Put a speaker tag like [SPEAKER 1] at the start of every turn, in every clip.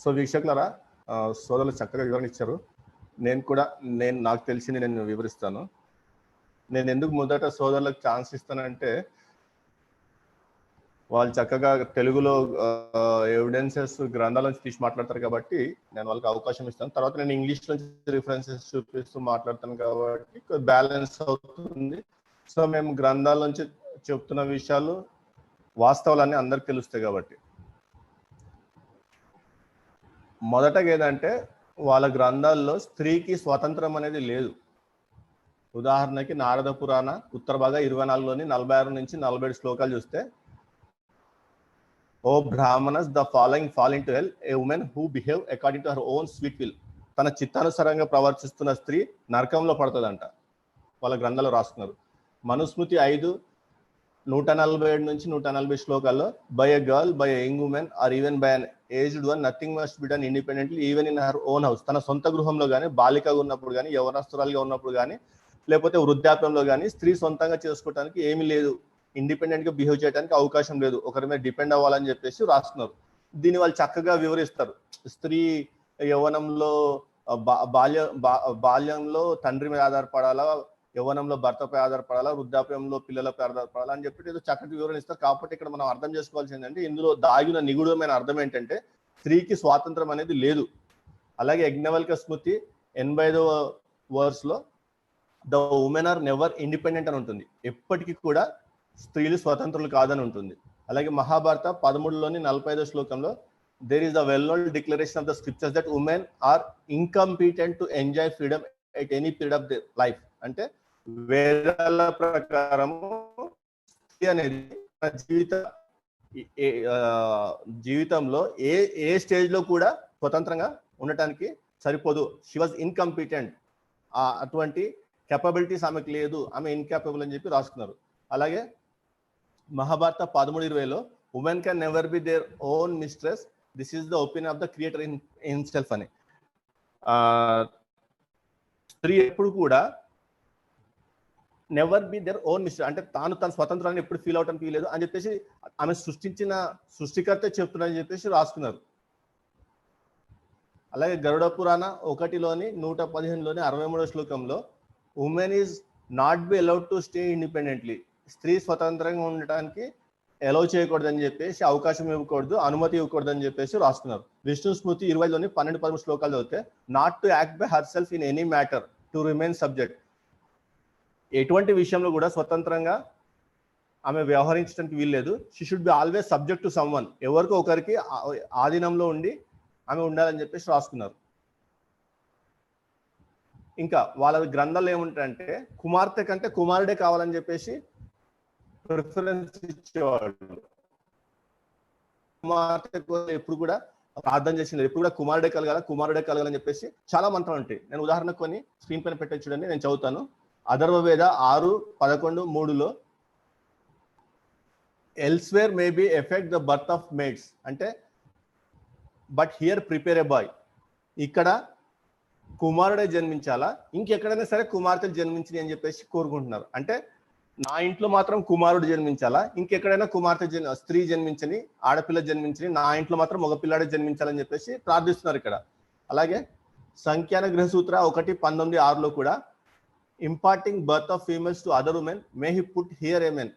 [SPEAKER 1] So వీక్షకులారా, సోదరులు చక్కగా వివరణ ఇచ్చారు. నాకు తెలిసింది నేను వివరిస్తాను. నేను ఎందుకు మొదట సోదరులకు ఛాన్స్ ఇస్తానంటే, వాళ్ళు చక్కగా తెలుగులో ఎవిడెన్సెస్ గ్రంథాల నుంచి తీసి మాట్లాడతారు కాబట్టి నేను వాళ్ళకి అవకాశం ఇస్తాను. తర్వాత నేను ఇంగ్లీష్ నుంచి రిఫరెన్సెస్ చూపిస్తూ మాట్లాడతాను కాబట్టి బ్యాలెన్స్ అవుతుంది. సో మేము గ్రంథాల నుంచి చెప్తున్న విషయాలు వాస్తవాలన్నీ అందరికి తెలుస్తాయి కాబట్టి. మొదటగా ఏదంటే, వాళ్ళ గ్రంథాల్లో స్త్రీకి స్వాతంత్రం అనేది లేదు. ఉదాహరణకి నారద పురాణ ఉత్తర భాగ 24లోని 46 నుంచి 47 శ్లోకాలు చూస్తే, O Brahmanas, the following fall into hell, a woman who behave according to her own sweet will. తన చిత్తానుసారంగా ప్రవర్తిస్తున్న స్త్రీ నరకంలో పడుతుందంట. వాళ్ళ గ్రంథాలు రాస్తున్నారు. మనుస్మృతి 5:147 నుంచి 140 శ్లోకాల్లో, by a girl, by a young woman or even by an aged one, nothing must be done independently even in her own house. తన సొంత గృహంలో కానీ, బాలికగా ఉన్నప్పుడు కానీ, యవనస్తురాలుగా ఉన్నప్పుడు కానీ, లేకపోతే వృద్ధాప్యంలో కానీ స్త్రీ సొంతంగా చేసుకోవడానికి ఏమీ లేదు. ఇండిపెండెంట్ గా బిహేవ్ చేయడానికి అవకాశం లేదు. ఒకరి మీద డిపెండ్ అవ్వాలని చెప్పేసి రాస్తున్నారు. దీన్ని వాళ్ళు చక్కగా వివరిస్తారు. స్త్రీ యవ్వనంలో బాల్యంలో తండ్రి మీద ఆధారపడాలా, యవ్వనంలో భర్తపై ఆధారపడాలా, వృద్ధాప్యంలో పిల్లలపై ఆధారపడాలా అని చెప్పి ఏదో చక్కటి వివరణ ఇస్తారు. కాబట్టి ఇక్కడ మనం అర్థం చేసుకోవాల్సింది ఏంటంటే, ఇందులో దాగిన నిగూఢమైన అర్థం ఏంటంటే, స్త్రీకి స్వాతంత్రం అనేది లేదు. అలాగే యజ్ఞవల్క స్మృతి 85వ వర్స్ లో, the women are never independent అని ఉంటుంది. ఎప్పటికీ కూడా స్త్రీలు స్వతంత్రులు కాదని ఉంటుంది. అలాగే మహాభారత 13లోని 45వ శ్లోకంలో, there is the well known declaration of the scriptures that women are incompetent to enjoy freedom at any period of the life. అంటే వేదాల ప్రకారం స్త్రీ అనేది జీవితంలో ఏ స్టేజ్ లో కూడా స్వతంత్రంగా ఉండటానికి సరిపోదు. She was incompetent. అటువంటి కెపబిలిటీస్ ఆమెకు లేదు, ఆమె ఇన్కాపబుల్ అని చెప్పి రాసుకున్నారు. అలాగే మహాభారత 13:20లో, women can never be their own mistress, this is the opinion of the creator in himself అని. స్త్రీ ఎప్పుడు కూడా never be their own mister, అంటే తన స్వతంత్రాన్ని ఎప్పుడు ఫీల్ అవటానికి వీలేదు అని చెప్పేసి ఆమె సృష్టించిన సృష్టికర్త చెప్తున్నారని చెప్పేసి రాసుకున్నారు. అలాగే గరుడ పురాణ 1లోని 115లోని 63వ శ్లోకంలో, women is not be allowed to stay independently. స్త్రీ స్వతంత్రంగా ఉండటానికి అలౌ చేయకూడదని చెప్పేసి, అవకాశం ఇవ్వకూడదు, అనుమతి ఇవ్వకూడదు అని చెప్పేసి రాస్తున్నారు. విష్ణు స్మృతి 20లోని 12-13 శ్లోకాలు చదివితే, not to act by her self in any matter, to remain subject. ఎటువంటి విషయంలో కూడా స్వతంత్రంగా ఆమె వ్యవహరించడానికి వీల్లేదు. She should be always subject to someone. ఎవరికో ఒకరికి ఆధీనంలో ఉండి ఆమె ఉండాలని చెప్పేసి రాసుకున్నారు. ఇంకా వాళ్ళ గ్రంథాలు ఏముంటాయంటే, కుమార్తె కంటే కుమారుడే కావాలని చెప్పేసి ప్రిఫరెన్స్ ఇచ్చేవాళ్ళు. కుమార్తె ఎప్పుడు కూడా ప్రార్థన చేసింది, ఎప్పుడు కూడా కుమారుడే కలగాలని చెప్పేసి చాలా మంత్రాలు ఉంటాయి. నేను ఉదాహరణకు కొన్ని స్క్రీన్ పైన పెట్టే చూడండి, నేను చదువుతాను. అథర్వవేద 6:11-3లో, elsewhere may be effect the birth of maids, అంటే but here prepare a boy. ఇక్కడ కుమారుడే జన్మించాలా, ఇంకెక్కడైనా సరే కుమార్తెలు జన్మించి అని చెప్పేసి కోరుకుంటున్నారు. అంటే నా ఇంట్లో మాత్రం కుమారుడు జన్మించాలా, ఇంకెక్కడైనా స్త్రీ జన్మించని, ఆడపిల్ల జన్మించని, నా ఇంట్లో మాత్రం మగపిల్లాడే జన్మించాలని చెప్పేసి ప్రార్థిస్తున్నారు ఇక్కడ. అలాగే సంఖ్యాన గృహసూత్ర 1:19-6లో కూడా, imparting birth of females to other women may he put here a men.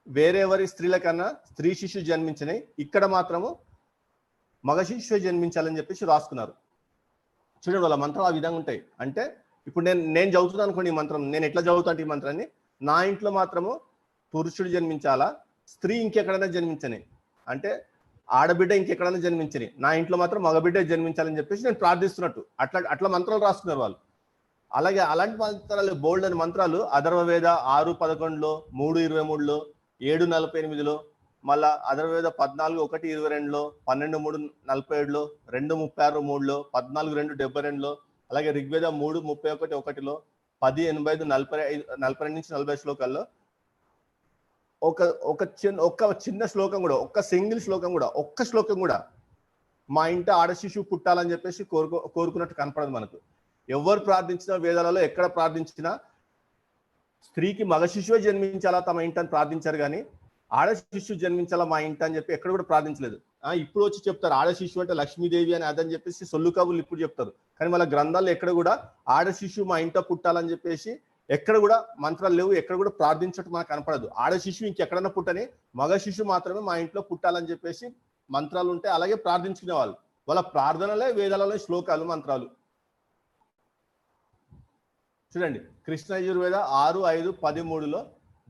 [SPEAKER 1] వేరెవరి స్త్రీల కన్నా స్త్రీ శిశువు జన్మించని, ఇక్కడ మాత్రము మగ శిశువు జన్మించాలని చెప్పేసి రాసుకున్నారు. చూడండి, వాళ్ళ మంత్రాలు ఆ విధంగా ఉంటాయి. అంటే ఇప్పుడు నేను చదువుతున్నాను అనుకోండి, ఈ మంత్రం నేను ఎట్లా చదువుతాను ఈ మంత్రాన్ని, నా ఇంట్లో మాత్రము పురుషుడు జన్మించాలా, స్త్రీ ఇంకెక్కడైనా జన్మించని, అంటే ఆడబిడ్డ ఇంకెక్కడైనా జన్మించని, నా ఇంట్లో మాత్రం మగబిడ్డ జన్మించాలని చెప్పేసి నేను ప్రార్థిస్తున్నట్టు అట్లా మంత్రాలు రాస్తున్నారు వాళ్ళు. అలాగే అలాంటి మంత్రాలు, బోల్డ్ అని మంత్రాలు అథర్వవేద 6:11లో, 3:23లో, 7:48లో, మళ్ళా అథర్వవేద 14:1-22లో, 12:3-47లో, 2:36-3లో, 14:2-72లో, అలాగే ఋగ్వేద 3:31-1లో, 10:85-42-40 శ్లోకాల్లో ఒక చిన్న శ్లోకం కూడా, ఒక్క శ్లోకం కూడా మా ఇంట ఆడ శిశువు పుట్టాలని చెప్పేసి కోరుకున్నట్టు కనపడదు మనకు. ఎవరు ప్రార్థించినా, వేదాలలో ఎక్కడ ప్రార్థించినా స్త్రీకి మగ శిశువే జన్మించాలా తమ ఇంటని ప్రార్థించారు. కానీ ఆడ శిశువు జన్మించాలా మా ఇంట అని చెప్పి ఎక్కడ కూడా ప్రార్థించలేదు. ఇప్పుడు వచ్చి చెప్తారు ఆడ శిశువు అంటే లక్ష్మీదేవి అని అదని చెప్పేసి సొల్లు కబుర్లు ఇప్పుడు చెప్తారు. కానీ వాళ్ళ గ్రంథాల్లో ఎక్కడ కూడా ఆడ శిశువు మా ఇంట పుట్టాలని చెప్పేసి ఎక్కడ కూడా మంత్రాలు లేవు, ఎక్కడ కూడా ప్రార్థించడం మనకు కనపడదు. ఆడ శిశువు ఇంకెక్కడన్నా పుట్టని, మగ శిశువు మాత్రమే మా ఇంట్లో పుట్టాలని చెప్పేసి మంత్రాలు ఉంటే అలాగే ప్రార్థించుకునే వాళ్ళు. వాళ్ళ ప్రార్థనలే వేదాలలో శ్లోకాలు, మంత్రాలు. చూడండి Krishna Yajurveda 6:5-13లో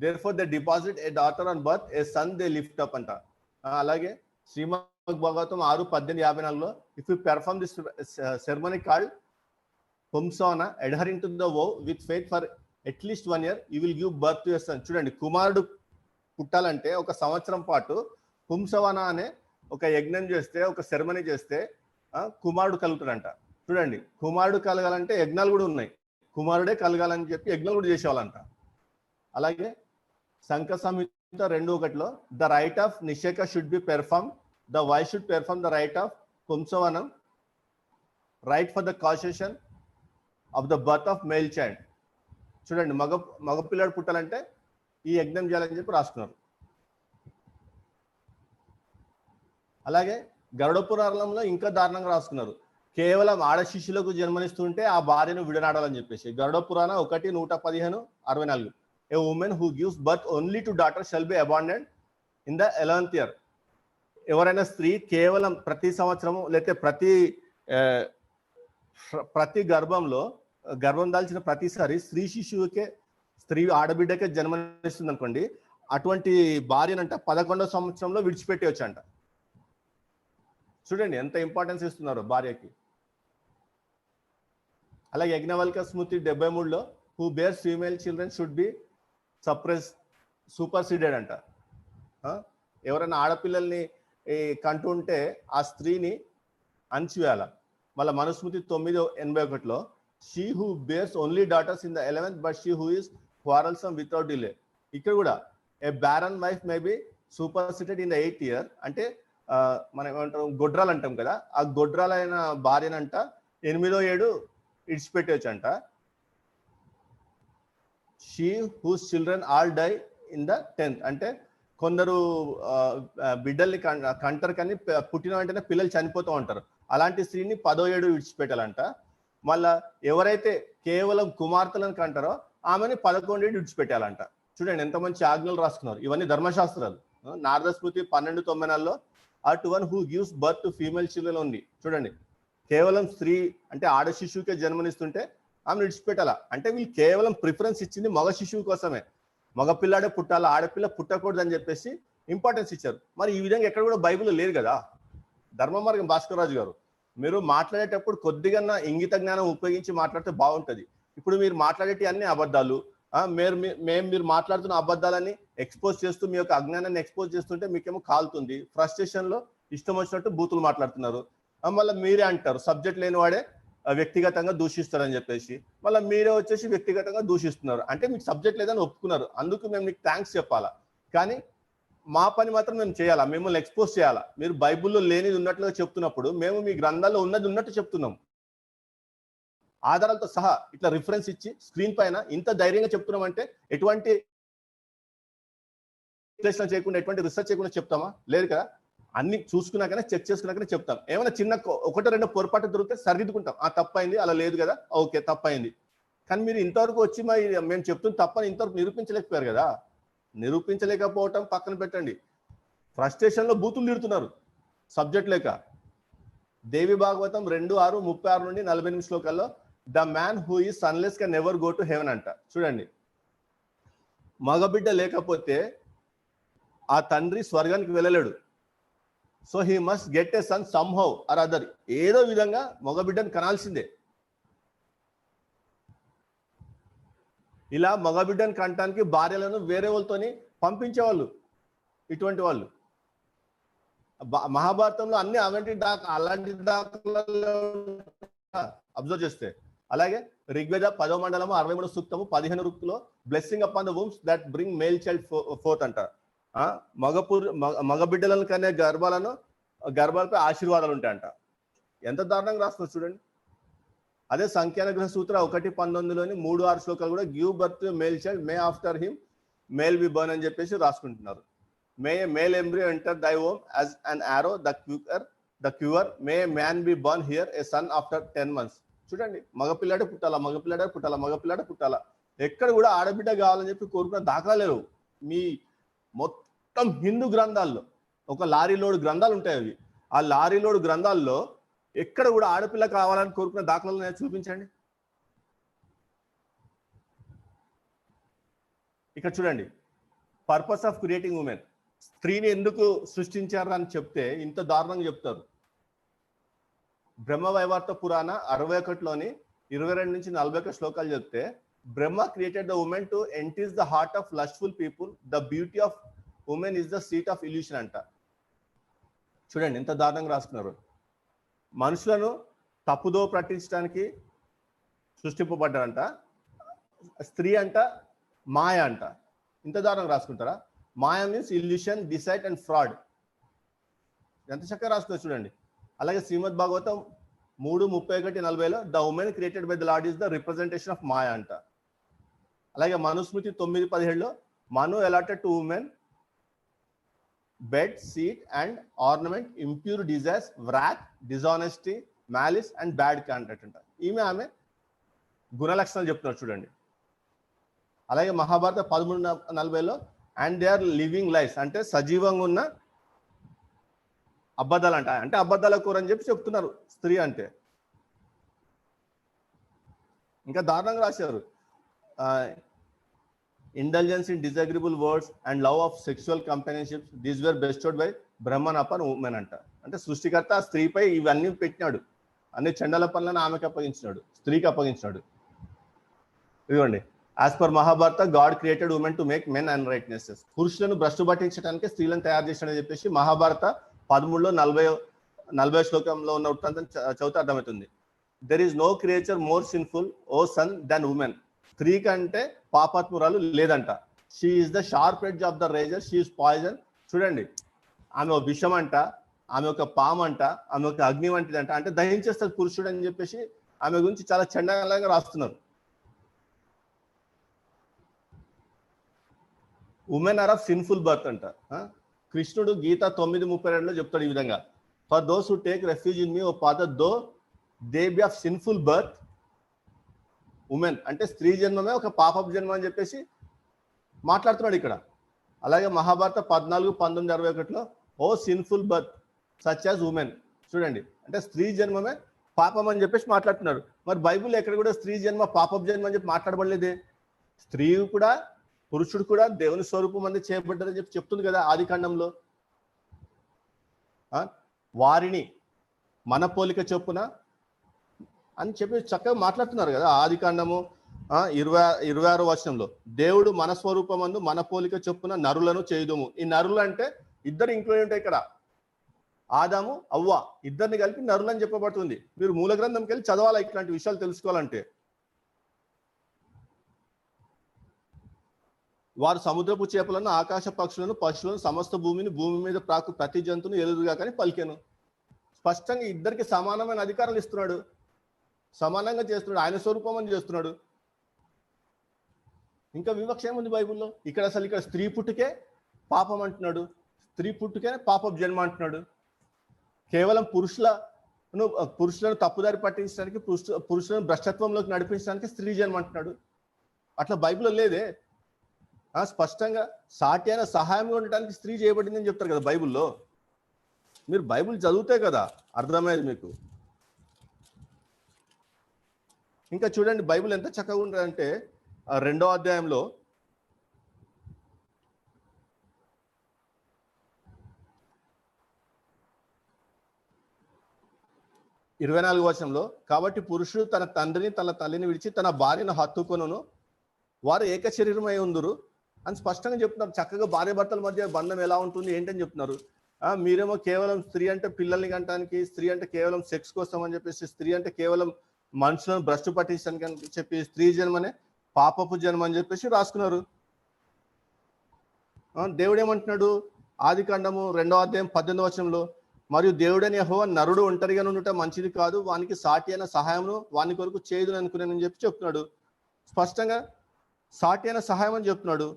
[SPEAKER 1] therefore they deposit a daughter on birth, a son they lift up అంట. అలాగే Shrimad Bhagavatam 6:18-54లో if you perform this ceremony called పుంసవన adhering to the vow with faith for at least 1 year you will give birth to your son. చూడండి కుమారుడు పుట్టాలంటే 1 సంవత్సరం పాటు పుంసవన అనే ఒక యజ్ఞం చేస్తే, ఒక సెరమనీ చేస్తే కుమారుడు కలుగుతాడంట. చూడండి కుమారుడు కలగాలంటే యజ్ఞాలు కూడా ఉన్నాయి, కుమారుడే కలగాలని చెప్పి యజ్ఞాలు కూడా చేసేవాళ్ళంట. అలాగే సంఘ సంహిత 2:1లో the rite of nisheka should be perform, the wife should perform the rite of pumsavanam, rite for the cessation of the birth of male child. చూడండి మగ పిల్లాడు పుట్టాలంటే ఈ యజ్ఞం చేయాలని చెప్పి రాసుకున్నారు. అలాగే గరుడ పురాణంలో ఇంకా దారుణంగా రాసుకున్నారు, కేవలం ఆడ శిష్యులకు జన్మనిస్తుంటే ఆ భార్యను విడనాడాలని చెప్పేసి. గరుడ పురాణ 1:115-64. A woman who gives birth only to daughter shall be abandoned in the 11th year. ఎవరైనా స్త్రీ కేవలం ప్రతి సంవత్సరము లేకపోతే ప్రతి గర్భం దాల్చిన ప్రతిసారి స్త్రీ ఆడబిడ్డకే జన్మనిస్తుంది అనుకోండి, అటువంటి భార్యనంట 11వ సంవత్సరంలో విడిచిపెట్టేయచ్చు అంట. చూడండి ఎంత ఇంపార్టెన్స్ ఇస్తున్నారు భార్యకి. అలాగే యజ్ఞవల్క స్మృతి 73లో who bears female children should be superseded అంట. ఎవరైనా ఆడపిల్లల్ని కంటుంటే ఆ స్త్రీని అణచివేయాల. మళ్ళీ మనుస్మృతి 9:81లో she who bears only daughters in the 11th but she who is quarrelsome without delay. ఇక్కడ కూడా a barren wife may be superseded in the 8th year. అంటే మనం ఏమంటాం గొడ్రాలు అంటాం కదా, ఆ గొడ్రాలైన భార్యనంట 8వ ఏడు ఇడిచిపెట్టవచ్చు అంట. She whose children all die in the 10th. అంటే కొందరు బిడ్డల్ని కంటారు కానీ పుట్టిన వెంటనే పిల్లలు చనిపోతూ ఉంటారు, అలాంటి స్త్రీని 10వ ఏడు విడిచిపెట్టాలంట. మళ్ళా ఎవరైతే కేవలం కుమార్తెలను కంటారో ఆమెని 11వ ఏడు విడిచిపెట్టాలంట. చూడండి ఎంత మంచి ఆజ్ఞలు రాసుకున్నారు. ఇవన్నీ ధర్మశాస్త్రాలు. నారద స్మృతి 12:94లో at one who gives birth to female children ఉంది. చూడండి కేవలం స్త్రీ అంటే ఆడ శిశువుకే జన్మనిస్తుంటే ఆమె విడిచిపెట్టాలా. అంటే వీళ్ళు కేవలం ప్రిఫరెన్స్ ఇచ్చింది మగ శిశువు కోసమే, మగ పిల్లాడే పుట్టాలా, ఆడపిల్ల పుట్టకూడదు అని చెప్పేసి ఇంపార్టెన్స్ ఇచ్చారు. మరి ఈ విధంగా ఎక్కడ కూడా బైబిల్లో లేదు కదా. ధర్మ మార్గం భాస్కర్ రాజు గారు, మీరు మాట్లాడేటప్పుడు కొద్దిగా ఇంగిత జ్ఞానం ఉపయోగించి మాట్లాడితే బాగుంటుంది. ఇప్పుడు మీరు మాట్లాడేటి అన్ని అబద్ధాలు, మీరు మాట్లాడుతున్న అబద్ధాలని ఎక్స్పోజ్ చేస్తూ మీ యొక్క అజ్ఞానాన్ని ఎక్స్పోజ్ చేస్తుంటే మీకేమో కాలుతుంది. ఫ్రస్ట్రేషన్ లో ఇష్టం వచ్చినట్టు బూతులు మాట్లాడుతున్నారు. మళ్ళీ మీరే అంటారు సబ్జెక్ట్ లేని వాడే వ్యక్తిగతంగా దూషిస్తారని చెప్పేసి, మళ్ళీ మీరే వచ్చేసి వ్యక్తిగతంగా దూషిస్తున్నారు. అంటే మీకు సబ్జెక్ట్ లేదని ఒప్పుకున్నారు, అందుకు మేము మీకు థ్యాంక్స్ చెప్పాలా. కానీ మా పని మాత్రం మేము చేయాలా, మిమ్మల్ని ఎక్స్పోజ్ చేయాలా. మీరు బైబిల్లో లేనిది ఉన్నట్లుగా చెప్తున్నప్పుడు మేము మీ గ్రంథాల్లో ఉన్నది ఉన్నట్టు చెప్తున్నాం, ఆధారాలతో సహా ఇట్లా రిఫరెన్స్ ఇచ్చి స్క్రీన్ పైన ఇంత ధైర్యంగా చెప్తున్నాం. అంటే ఎటువంటి విశ్లేషణ చేయకుండా, ఎటువంటి రీసెర్చ్ చేయకుండా చెప్తామా? లేదు కదా. అన్ని చూసుకున్నాకనే, చెక్ చేసుకున్నాకనే చెప్తాం. ఏమైనా చిన్న 1-2 పొరపాటు దొరికితే సరిదిద్దుకుంటాం. తప్పైంది, అలా లేదు కదా, ఓకే తప్పైంది. కానీ మీరు ఇంతవరకు వచ్చి మేము చెప్తున్న తప్పని ఇంతవరకు నిరూపించలేకపోయారు కదా. నిరూపించలేకపోవటం పక్కన పెట్టండి, ఫ్రస్ట్రేషన్ లో బూతులు తిడుతున్నారు సబ్జెక్ట్ లేక. దేవి భాగవతం 2:6-36 శ్లోకాల్లో the man who is sonless can never go to heaven అంట. చూడండి మగబిడ్డ లేకపోతే ఆ తండ్రి స్వర్గానికి వెళ్ళలేడు. So he must get a son somehow or other. ఏదో విధంగా మగబిడ్డను కనాల్సిందే. ఇలా మగబిడ్డను కంటానికి భార్యలను వేరే వాళ్ళతోని పంపించేవాళ్ళు ఇటువంటి వాళ్ళు. మహాభారతంలో అన్ని అలాంటి దాఖలలో అబ్జర్వ్ చేస్తే. అలాగే ఋగ్వేద 10వ మండలము 63 సూక్తము 15 రుక్తులో blessing upon the wombs that bring male child forth అంట. మగబిడ్డలను కనే గర్భాలపై ఆశీర్వాదాలు ఉంటాయంట. ఎంత దారుణంగా రాస్తున్నారు చూడండి. అదే సంఖ్యానుగ్రహ సూత్ర 1:19లోని 3-6 శ్లోకాలు కూడా give birth male child may after him male be born అని చెప్పేసి రాసుకుంటున్నారు. May a male embryo enter thy home as an arrow the quiver may a man be born here a son after 10 months. చూడండి, మగపిల్లాడే పుట్టాలా. ఎక్కడ కూడా ఆడబిడ్డ కావాలని చెప్పి కోరుకున్న దాఖలా లేవు. మీ మొత్తం హిందూ గ్రంథాల్లో ఒక లారీ లోడ్ గ్రంథాలు ఉంటాయి. అవి ఆ లారీ లోడ్ గ్రంథాల్లో ఎక్కడ కూడా ఆడపిల్ల కావాలని కోరుకున్న దాఖలాలు చూపించండి. ఇక్కడ చూడండి, పర్పస్ ఆఫ్ క్రియేటింగ్ ఉమెన్, స్త్రీని ఎందుకు సృష్టించారు అని చెప్తే ఇంత దారుణంగా చెప్తారు. బ్రహ్మ వైవర్త పురాణ 61లోని 22 నుంచి 41 శ్లోకాలు చెప్తే, Brahma created the women to entice the heart of lustful people, the beauty of women is the seat of illusion అంట. చూడండి ఎంత దారుణంగా రాస్తున్నారు. మనుషులను తప్పుదో పట్టించడానికి సృష్టింపబడ్డారంట. స్త్రీ అంట మాయ అంట. ఇంత దారుణంగా రాసుకుంటారా? Maya means illusion, deceit and fraud. ఎంత చక్కగా రాస్తున్నారు చూడండి. అలాగే శ్రీమద్ భాగవతం 3:31-40లో the women created by the lord is the representation of maya అంట. అలాగే మనుస్మృతి 9:17లో Manu allotted to women bed, seat and ornament, impure desires, wrath, dishonesty, malice and bad contact అంట. ఆమె గుణలక్షణాలు చెప్తున్నారు చూడండి. అలాగే మహాభారత 13:40లో and they are living life అంటే సజీవంగా ఉన్న అబద్ధాలు అంట. అంటే అబద్ధాల కూర అని చెప్పి చెప్తున్నారు స్త్రీ అంటే. ఇంకా దారుణంగా రాశారు, intelligence in disagreeable words and love of sexual companionship these were bestowed by Brahman upon women అంట. అంటే సృష్టికర్త స్త్రీపై ఇవన్నీ పెట్టినాడు. అన్ని చండాల పనులను ఆమెకు అప్పగించినాడు, స్త్రీకి అప్పగించినాడు. ఇదిగోండి, as per Mahabharata god created women to make men and righteousnesses. పురుషులను భ్రష్టు పట్టించడానికి స్త్రీలను తయారు చేశాడని చెప్పేసి మహాభారత 13:40 శ్లోకంలో ఉన్న వృత్తాంతం చదివితే అర్థమవుతుంది. There is no creature more sinful O son than women. స్త్రీ కంటే పాపాత్మురాలు లేదంట. She is the sharp edge of the razor, she is poison. చూడండి, ఆమె ఒక విషం అంట, ఆమె ఒక పాము అంట, ఆమె ఒక అగ్ని వంటిదంట. అంటే దహించేస్తారు పురుషుడు అని చెప్పేసి ఆమె గురించి చాలా చండాలంగా రాస్తున్నారు. Women are of sinful birth అంట. కృష్ణుడు గీత 9:32లో చెప్తాడు ఈ విధంగా, for those who take refuge in me O father though they be of sinful birth. Women అంటే స్త్రీ జన్మమే ఒక పాపపు జన్మ అని చెప్పేసి మాట్లాడుతున్నాడు ఇక్కడ. అలాగే మహాభారత 14:19-21లో O sinful birth such as women. చూడండి, అంటే స్త్రీ జన్మమే పాపం అని చెప్పేసి మాట్లాడుతున్నారు. మరి బైబుల్ ఎక్కడ కూడా స్త్రీ జన్మ పాపపు జన్మ అని చెప్పి మాట్లాడబడలేదే. స్త్రీ కూడా పురుషుడు కూడా దేవుని స్వరూపం అంది చేయబడ్డారని చెప్పి చెప్తుంది కదా ఆది కాండంలో. వారిని మన పోలిక చొప్పున అని చెప్పి చక్కగా మాట్లాడుతున్నారు కదా ఆది కాండము 26వ వచనంలో. దేవుడు మన స్వరూపమందు మన పోలిక చొప్పున నరులను చేయుదుము. ఈ నరులు అంటే ఇద్దరు ఇంక్లూడ్ ఉంటాయి ఇక్కడ. ఆదాము అవ్వ ఇద్దరిని కలిపి నరులు అని చెప్పబడుతుంది. మీరు మూల గ్రంథంకి వెళ్ళి చదవాలా ఇట్లాంటి విషయాలు తెలుసుకోవాలంటే. వారు సముద్రపు చేపలను, ఆకాశ పక్షులను, పశువులను, సమస్త భూమిని, భూమి మీద ప్రాకు ప్రతి జంతువును ఎదురుగా కానీ పలికాను. స్పష్టంగా ఇద్దరికి సమానమైన అధికారాలు ఇస్తున్నాడు, సమానంగా చేస్తున్నాడు, ఆయన స్వరూపం అని చేస్తున్నాడు. ఇంకా వివక్ష ఏముంది బైబుల్లో? ఇక్కడ అసలు ఇక్కడ స్త్రీ పుట్టుకే పాపం అంటున్నాడు, స్త్రీ పుట్టుకే పాపం జన్మ అంటున్నాడు. కేవలం పురుషులను తప్పుదారి పట్టించడానికి, పురుషులను భ్రష్టత్వంలోకి నడిపించడానికి స్త్రీ జన్మ అంటున్నాడు. అట్లా బైబిల్లో లేదే. స్పష్టంగా సాటి అయిన సహాయంగా ఉండటానికి స్త్రీ చేయబడిందని చెప్తారు కదా బైబుల్లో. మీరు బైబుల్ చదివితే కదా అర్థమయ్యేది మీకు. ఇంకా చూడండి బైబుల్ ఎంత చక్కగా ఉంటుందంటే 2వ అధ్యాయంలో 24వ వచనంలో, కాబట్టి పురుషుడు తన తండ్రిని తన తల్లిని విడిచి తన భార్యను హత్తుకొనును, వారు ఏక శరీరమై ఉందురు అని స్పష్టంగా చెప్తున్నారు. చక్కగా భార్య భర్తల మధ్య బంధం ఎలా ఉంటుంది ఏంటని చెప్తున్నారు. మీరేమో కేవలం స్త్రీ అంటే పిల్లల్ని కంటానికి, స్త్రీ అంటే కేవలం సెక్స్ కోసం అని చెప్పేసి, స్త్రీ అంటే కేవలం మనుషులను భ్రష్టు పట్టించడానికి అని చెప్పి స్త్రీ జన్మనే పాపపు జన్మ అని చెప్పేసి రాసుకున్నారు. దేవుడు ఏమంటున్నాడు ఆది కాండము 2వ అధ్యాయం 18వ వచనంలో, మరియు దేవుడని యెహోవా నరుడు ఒంటరిగా ఉండుట మంచిది కాదు, వానికి సాటి అయిన సహాయమును వాని కొరకు చేయదు అనుకున్నానని చెప్పి చెప్తున్నాడు. స్పష్టంగా సాటి అయిన సహాయం అని చెప్తున్నాడు.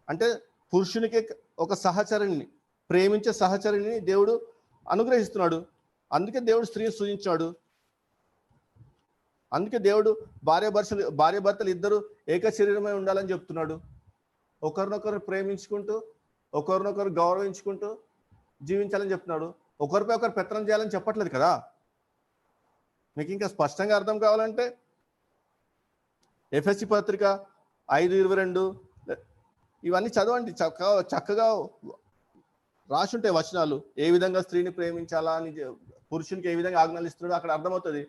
[SPEAKER 1] అంటే పురుషునికి ఒక సహచరుని, ప్రేమించే సహచరుని దేవుడు అనుగ్రహిస్తున్నాడు. అందుకే దేవుడు స్త్రీని సృజించాడు. అందుకే దేవుడు భార్య భర్తలు ఇద్దరు ఏక శరీరమై ఉండాలని చెప్తున్నాడు. ఒకరినొకరు ప్రేమించుకుంటూ, ఒకరినొకరు గౌరవించుకుంటూ జీవించాలని చెప్తున్నాడు. ఒకరిపై ఒకరు పెత్తనం చేయాలని చెప్పట్లేదు కదా. మీకు ఇంకా స్పష్టంగా అర్థం కావాలంటే ఎఫెసీ పత్రిక 5:22 ఇవన్నీ చదవండి. చక్కగా రాసి ఉంటాయి వచనాలు. ఏ విధంగా స్త్రీని ప్రేమించాలా అని, పురుషునికి ఏ విధంగా ఆజ్ఞలు ఇస్తున్నాడో అక్కడ అర్థమవుతుంది.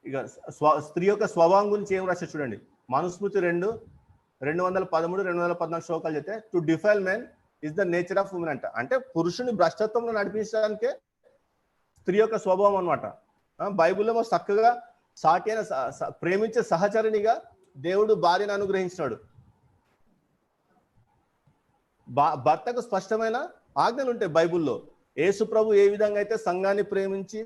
[SPEAKER 1] ఇక స్త్రీ యొక్క స్వభావం గురించి ఏం రాశారు చూడండి. మనుస్మృతి 2:213, 214 శ్లోకాలు చెప్తే to defile men is the nature of women అంట. అంటే పురుషుని భ్రష్టత్వంలో నడిపించడానికే స్త్రీ యొక్క స్వభావం అనమాట. బైబిల్లో చక్కగా సాటి అయిన ప్రేమించే సహచరునిగా దేవుడు భార్యను అనుగ్రహించినాడు. భర్తకు స్పష్టమైన ఆజ్ఞలు ఉంటాయి బైబిల్లో. యేసు ప్రభు ఏ విధంగా అయితే సంఘాన్ని ప్రేమించి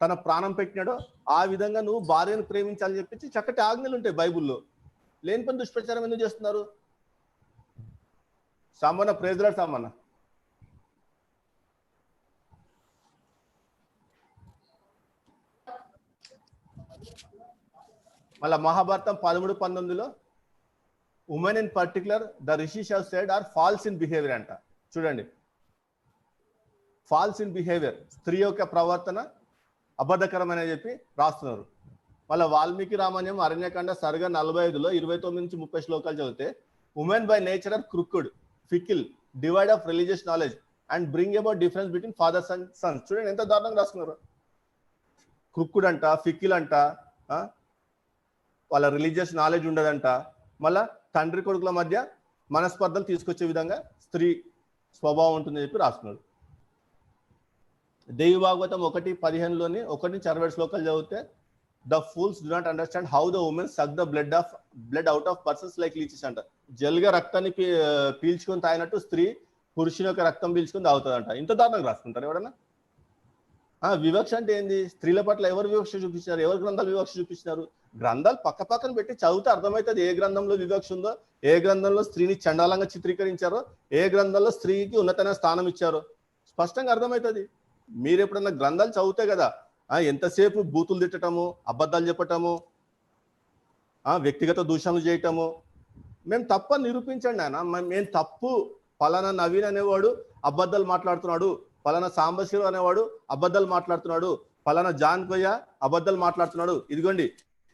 [SPEAKER 1] తన ప్రాణం పెట్టినాడో ఆ విధంగా నువ్వు భార్యను ప్రేమించాలని చెప్పి చక్కటి ఆజ్ఞలు ఉంటాయి బైబిల్లో. లేని పని దుష్ప్రచారం ఎందుకు చేస్తున్నారు? సామాన్య ప్రేజలాడు సామాన్య మళ్ళా Mahabharata 13:19 women in particular the rishis have said are false in behaviour అంట. చూడండి, ఫాల్స్ ఇన్ బిహేవియర్, స్త్రీ యొక్క ప్రవర్తన అబద్ధకరమని చెప్పి రాస్తున్నారు. మళ్ళీ వాల్మీకి రామాయణం అరణ్యకాండ సరిగా 45లో 29-30 శ్లోకాలు చదివితే women by nature are crooked, fickle, divide of religious knowledge and bring about difference between fathers and sons. చూడండి ఎంత దారుణంగా రాసుకున్నారు. క్రుక్డ్ అంట, ఫికిల్ అంట, వాళ్ళ రిలీజియస్ నాలెడ్జ్ ఉండదంట. మళ్ళా తండ్రి కొడుకుల మధ్య మనస్పర్ధలు తీసుకొచ్చే విధంగా స్త్రీ స్వభావం ఉంటుందని చెప్పి రాస్తున్నారు. దేవి భాగవతం 1:15లోని 1-60 శ్లోకాలు చదివితే the fools do not understand how the women suck the blood out of persons like leeches అంట. జల్గా రక్తాన్ని పీల్చుకొని తాగినట్టు స్త్రీ పురుషుని యొక్క రక్తం పీల్చుకొని తాగుతుందంట. ఇంత దారుణంగా రాసుకుంటారు ఎవడన్నా? వివక్ష అంటే ఏంది? స్త్రీల పట్ల ఎవరు వివక్ష చూపించినారు? ఎవరు గ్రంథాలు వివక్ష చూపించినారు? గ్రంథాలు పక్క పక్కన పెట్టి చదివితే అర్థమవుతుంది ఏ గ్రంథంలో వివక్ష ఉందో, ఏ గ్రంథంలో స్త్రీని చండాలంగా చిత్రీకరించారో, ఏ గ్రంథంలో స్త్రీకి ఉన్నతమైన స్థానం ఇచ్చారో స్పష్టంగా అర్థమవుతుంది. మీరు ఎప్పుడన్నా గ్రంథాలు చదివితే కదా ఎంతసేపు బూతులు తిట్టటము, అబద్ధాలు చెప్పటము, వ్యక్తిగత దూషణలు చేయటము. మేము తప్ప నిరూపించండి ఆయన. మేము తప్పు, పలానా నవీన్ అనేవాడు అబద్ధాలు మాట్లాడుతున్నాడు, పలానా సాంబశివరావు అనేవాడు అబద్ధాలు మాట్లాడుతున్నాడు, పలానా జాన్ కొయ్య అబద్ధాలు మాట్లాడుతున్నాడు, ఇదిగోండి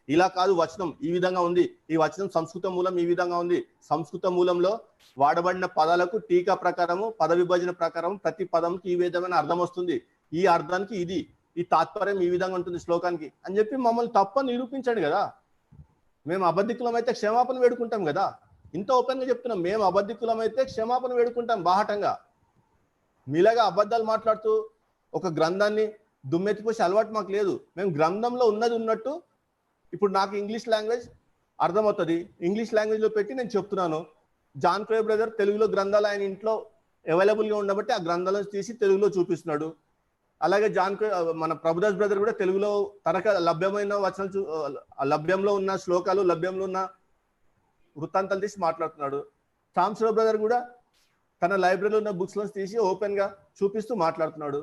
[SPEAKER 1] ఇలా కాదు, వచనం ఈ విధంగా ఉంది, ఈ వచనం సంస్కృత మూలం ఈ విధంగా ఉంది, సంస్కృత మూలంలో వాడబడిన పదాలకు టీకా ప్రకారము, పద విభజన ప్రకారం ప్రతి పదంకి ఈ విధమైన అర్థం వస్తుంది, ఈ అర్థానికి ఇది, ఈ తాత్పర్యం ఈ విధంగా ఉంటుంది శ్లోకానికి అని చెప్పి మమ్మల్ని తప్ప నిరూపించండి కదా. మేము అబద్ధికులం అయితే క్షమాపణ వేడుకుంటాం కదా. ఇంత ఓపెన్ గా చెప్తున్నాం, మేము అబద్ధికులం అయితే క్షమాపణ వేడుకుంటాం బాహటంగా. మీలాగా అబద్ధాలు మాట్లాడుతూ ఒక గ్రంథాన్ని దుమ్మెత్తిపోసే అలవాటు మాకు లేదు. మేము గ్రంథంలో ఉన్నది ఉన్నట్టు, ఇప్పుడు నాకు ఇంగ్లీష్ లాంగ్వేజ్ అర్థమవుతుంది, ఇంగ్లీష్ లాంగ్వేజ్ లో పెట్టి నేను చెప్తున్నాను. జాన్ క్రోయ్ బ్రదర్ తెలుగులో గ్రంథాలు ఆయన ఇంట్లో అవైలబుల్ గా ఉండబట్టి ఆ గ్రంథాలను తీసి తెలుగులో చూపిస్తున్నాడు. అలాగే మన ప్రభుదాస్ బ్రదర్ కూడా తెలుగులో తనకు లభ్యమైన వచనాలు, లభ్యంలో ఉన్న శ్లోకాలు, లభ్యంలో ఉన్న వృత్తాంతాలు తీసి మాట్లాడుతున్నాడు. సాంబశివరావు బ్రదర్ కూడా తన లైబ్రరీలో ఉన్న బుక్స్ లో తీసి ఓపెన్ గా చూపిస్తూ మాట్లాడుతున్నాడు.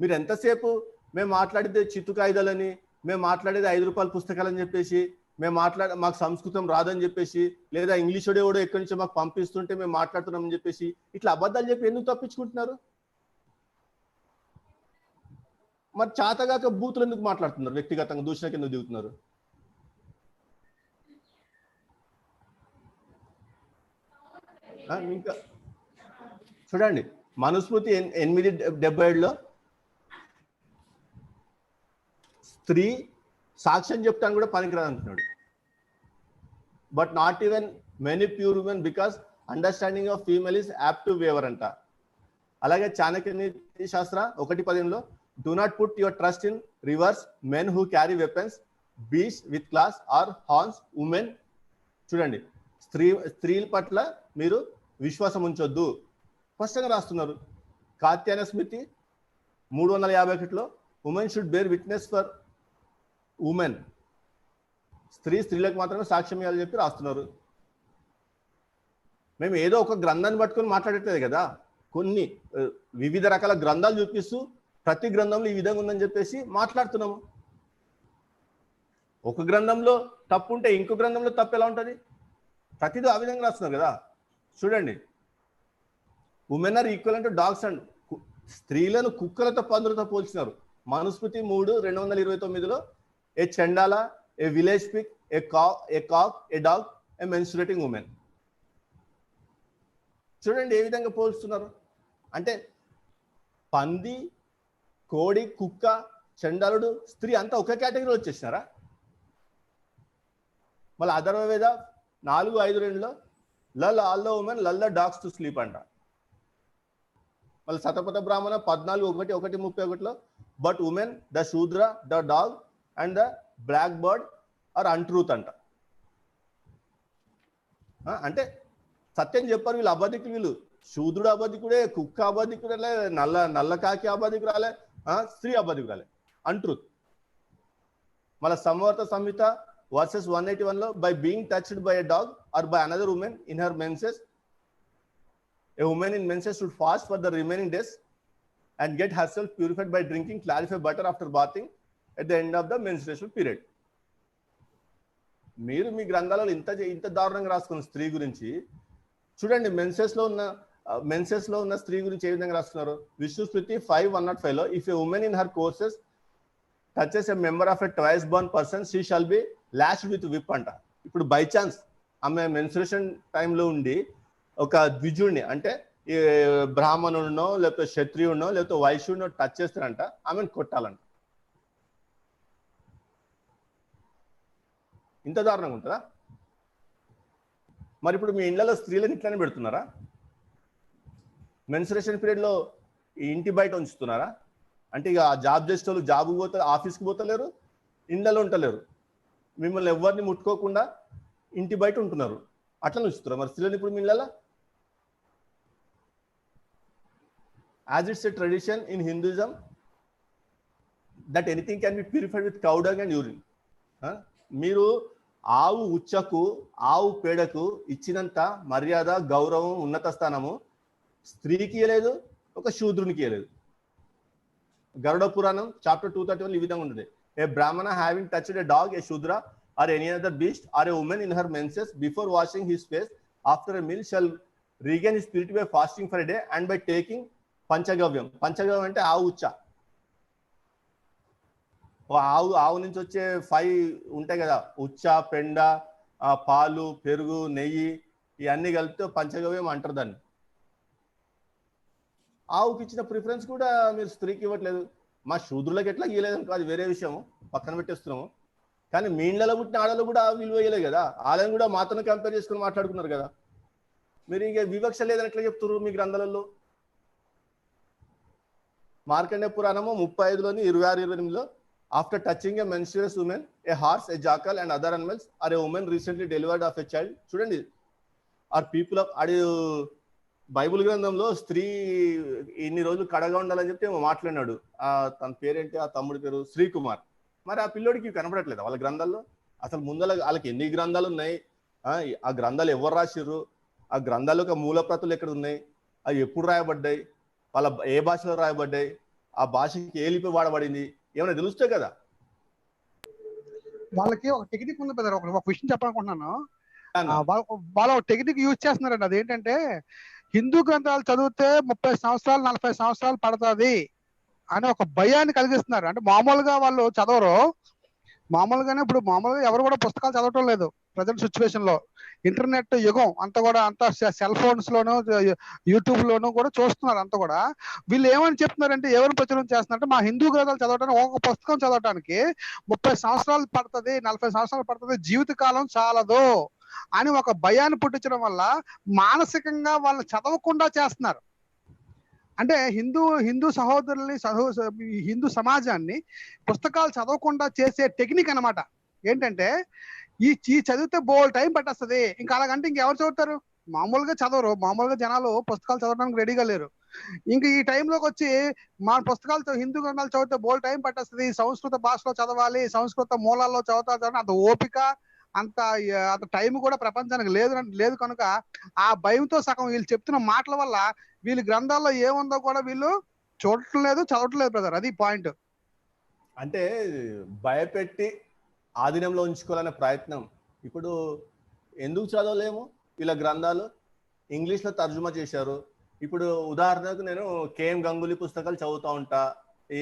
[SPEAKER 1] మీరు ఎంతసేపు మేము మాట్లాడితే చిత్తు కాయిదాలని, మేము మాట్లాడేది 5 రూపాయల పుస్తకాలని చెప్పేసి, మాకు సంస్కృతం రాదని చెప్పేసి, లేదా ఇంగ్లీష్ కూడా ఎక్కడి నుంచో మాకు పంపిస్తుంటే మేము మాట్లాడుతున్నామని చెప్పేసి ఇట్లా అబద్ధాలు చెప్పి ఎందుకు తప్పించుకుంటున్నారు? మరి చాతగాక బూతులు ఎందుకు మాట్లాడుతున్నారు? వ్యక్తిగతంగా దూషణకి ఎందుకు దిగుతున్నారు? ఇంకా చూడండి, మనుస్మృతి 8:77లో స్త్రీ సాక్ష్యం చెప్తాను కూడా పనికిరాదు అంటున్నాడు. But not even many pure women because understanding of female is apt to waiver అంట. అలాగే చాణక్య నీతి శాస్త్ర 1:15లో do not put your trust in rivers, men who carry weapons, beasts with claws or horns, women. చూడండి, స్త్రీల పట్ల మీరు విశ్వాసం ఉంచొద్దు స్పష్టంగా రాస్తున్నారు. కాత్యాయన స్మృతి 351లో women should bear witness for women. స్త్రీలకు మాత్రమే సాక్ష్యం ఇవ్వాలని చెప్పి రాస్తున్నారు. మేము ఏదో ఒక గ్రంథాన్ని పట్టుకొని మాట్లాడట్లేదు కదా, కొన్ని వివిధ రకాల గ్రంథాలు చూపిస్తూ ప్రతి గ్రంథంలో ఈ విధంగా ఉందని చెప్పేసి మాట్లాడుతున్నాము. ఒక గ్రంథంలో తప్పు ఉంటే ఇంకో గ్రంథంలో తప్పు ఎలా ఉంటుంది? ప్రతిదీ ఆ విధంగా రాస్తున్నారు కదా. చూడండి, women are equal to dogs and, స్త్రీలను కుక్కలతో పందులతో పోల్చినారు. మనుస్మృతి 3:229లో a chandala, a village pig, a cock, a dog, a menstruating women. చూడండి ఏ విధంగా పోల్స్తున్నారు. అంటే పంది, కోడి, కుక్క, చండాలుడు, స్త్రీ అంతా ఒకే కేటగిరీలో వచ్చేసినారా? మళ్ళీ అధర్వవేద 4:5-2లో lull all the women lull the dogs to sleep అంట. మళ్ళీ శతపథ బ్రాహ్మణ 14:1-1:31లో but women, the shudra, the dog and the black bird are untruth అంట. అంటే సత్యం చెప్పారు వీళ్ళు అబద్ధికులు. వీళ్ళు శూద్రుడు అబద్ధికుడే, కుక్క అబద్ధికుడే, నల్ల కాకి అబద్ధికురాలే, స్త్రీ అబద్ధికురాలే, అన్ట్రూత్. మళ్ళీ సంవర్త సంహిత వర్సెస్ 181లో by being touched by a dog or by another women in her menses, a woman in menses should fast for the remaining days and get herself purified by drinking clarified butter after bathing at the end of the menstruation period. మీరు మీ గ్రంథాలలో ఇంత దారుణంగా రాసుకున్న స్త్రీ గురించి చూడండి. Menses లో ఉన్న స్త్రీ గురించి ఏ విధంగా రాస్తున్నారు? విష్ణుస్మృతి 5:105లో if a women in her courses touches a member of a twice born person she shall be lashed with whip అంట. ఇప్పుడు బై ఛాన్స్ ఆమె మెన్స్ట్రుయేషన్ టైంలో ఉండి ఒక ద్విజుడిని, అంటే బ్రాహ్మణుడినో లేకపోతే క్షత్రియుడినో లేకపోతే వైశ్యుడినో టచ్ చేస్తారంట, ఆమెను కొట్టాలంట. ఇంత దారుణంగా ఉంటుందా? మరి ఇప్పుడు మీ ఇళ్లలో స్త్రీలను ఇట్లానే పెడుతున్నారా? మెన్స్ట్రుయేషన్ పీరియడ్లో ఇంటి బయట ఉంచుతున్నారా? అంటే ఇక జాబ్ చేసే వాళ్ళు జాబ్కి పోతారు, ఆఫీస్కి పోతలేరు, ఇళ్లలో ఉంటలేరు, మిమ్మల్ని ఎవరిని ముట్టుకోకుండా ఇంటి బయట ఉంటున్నారు. అట్లా ఉంచుతున్నారు మరి స్త్రీలను ఇప్పుడు మీ ఇళ్లలో? As it's a tradition in Hinduism that anything can be purified with cow dung and urine. మీరు ఆవు ఉచ్చకు, ఆవు పేడకు ఇచ్చినంత మర్యాద, గౌరవం, ఉన్నత స్థానము స్త్రీకి ఇవ్వలేదు, ఒక శూద్రునికి ఇవ్వలేదు. గరుడ పురాణం చాప్టర్ 231 ఈ విధంగా ఉంటుంది. A Brahmana having touched a dog, a shudra or any other beast or a women in her menses before washing his face after a meal shall regain his spirit by fasting for a day and by taking panchagavyam. పంచగవ్యం అంటే ఆవు ఉచ్చ. ఆవు నుంచి వచ్చే 5 ఉంటాయి కదా, ఉచ్చ, పెండ, పాలు, పెరుగు, నెయ్యి, ఇవన్నీ కలిపితే పంచగవ్యం అంటారు దాన్ని. ఆవుకి ఇచ్చిన ప్రిఫరెన్స్ కూడా మీరు స్త్రీకి ఇవ్వట్లేదు. మా శూద్రులకు ఎట్లా ఇవ్వలేదు అనుకో, అది వేరే విషయం, పక్కన పెట్టేస్తున్నాము. కానీ మీ ఇళ్ళలో పుట్టిన ఆడలు కూడా విలువ ఇవ్వలేదు కదా, వాళ్ళని కూడా మాతను కంపేర్ చేసుకుని మాట్లాడుకున్నారు కదా. మీరు ఇక వివక్ష లేదని ఎట్లా చెప్తున్నారు మీ గ్రంథాలలో? మార్కండేయ పురాణము 35లోని 26-28లో after touching a menstruous women, a horse, a jackal and other animals or a women recently delivered of a child. చూడండి, ఆర్ పీపుల్ ఆఫ్ అది బైబుల్ గ్రంథంలో స్త్రీ ఇన్ని రోజులు కడగా ఉండాలని చెప్పి మాట్లాడినాడు. తన పేరేంటి, ఆ తమ్ముడి పేరు శ్రీకుమార్. మరి ఆ పిల్లోడికి కనపడట్లేదు వాళ్ళ గ్రంథాల్లో. అసలు ముందల వాళ్ళకి ఎన్ని గ్రంథాలు ఉన్నాయి, ఆ గ్రంథాలు ఎవరు రాసిర్రు, ఆ గ్రంథాలు ఒక మూల ప్రతులు ఎక్కడ ఉన్నాయి, అవి ఎప్పుడు రాయబడ్డాయి, వాళ్ళ ఏ భాషలో రాయబడ్డాయి, ఆ భాషకి ఏ లిపి వాడబడింది, ఏమైనా తెలుస్తే కదా.
[SPEAKER 2] వాళ్ళకి ఒక టెక్నిక్ ఉంది బ్రదర్. ఒక విషయం చెప్పాలనుకుంటున్నాను. వాళ్ళు ఒక టెక్నిక్ యూజ్ చేస్తున్నారండి. అదేంటంటే హిందూ గ్రంథాలు చదివితే 30 సంవత్సరాలు 40 సంవత్సరాలు పడుతుంది అని ఒక భయాన్ని కలిగిస్తున్నారు. అంటే మామూలుగా వాళ్ళు చదవరు. మామూలుగానే ఇప్పుడు మామూలుగా ఎవరు కూడా పుస్తకాలు చదవటం లేదు ప్రజెంట్ సిచ్యువేషన్ లో. ఇంటర్నెట్ యుగం అంతా సెల్ ఫోన్స్ లోను, యూట్యూబ్ లోను కూడా చూస్తున్నారు. అంతా కూడా వీళ్ళు ఏమని చెప్తున్నారంటే, ఎవరిని ప్రచురణ చేస్తున్నారంటే, మా హిందూ గ్రంథాలు చదవడానికి ఒక పుస్తకం చదవడానికి 30 సంవత్సరాలు పడుతుంది, 40 సంవత్సరాలు పడుతుంది, జీవితకాలం చాలదు అని ఒక భయాన్ని పుట్టించడం వల్ల మానసికంగా వాళ్ళు చదవకుండా చేస్తున్నారు. అంటే హిందూ సహోదరుల్ని, హిందూ సమాజాన్ని పుస్తకాలు చదవకుండా చేసే టెక్నిక్ అన్నమాట. ఏంటంటే ఈ చదివితే బోల్ టైం పట్టేస్తుంది, ఇంకా అలాగంటే ఇంకెవరు చదువుతారు? మామూలుగా చదవరు. మామూలుగా జనాలు పుస్తకాలు చదవడానికి రెడీగా లేరు. ఇంకా ఈ టైంలోకి వచ్చి మా పుస్తకాలు హిందూ గ్రంథాలు చదివితే బోల్ టైం పట్టేస్తుంది, సంస్కృత భాషలో చదవాలి, సంస్కృత మూలాల్లో చదవాలి, అంత ఓపిక అంత అంత టైం కూడా ప్రపంచానికి లేదు కనుక ఆ భయంతో సగం వీళ్ళు చెప్తున్న మాటల వల్ల వీళ్ళు గ్రంథాల్లో ఏముందో కూడా వీళ్ళు చూడటం లేదు, చదవటం లేదు బ్రదర్. అది పాయింట్.
[SPEAKER 1] అంటే భయపెట్టి ఆధీనంలో ఉంచుకోవాలనే ప్రయత్నం. ఇప్పుడు ఎందుకు చదవలేము? వీళ్ళ గ్రంథాలు ఇంగ్లీష్లో తర్జుమా చేశారు. ఇప్పుడు ఉదాహరణకు నేను కేఎం గంగూలీ పుస్తకాలు చదువుతూ ఉంటా, ఈ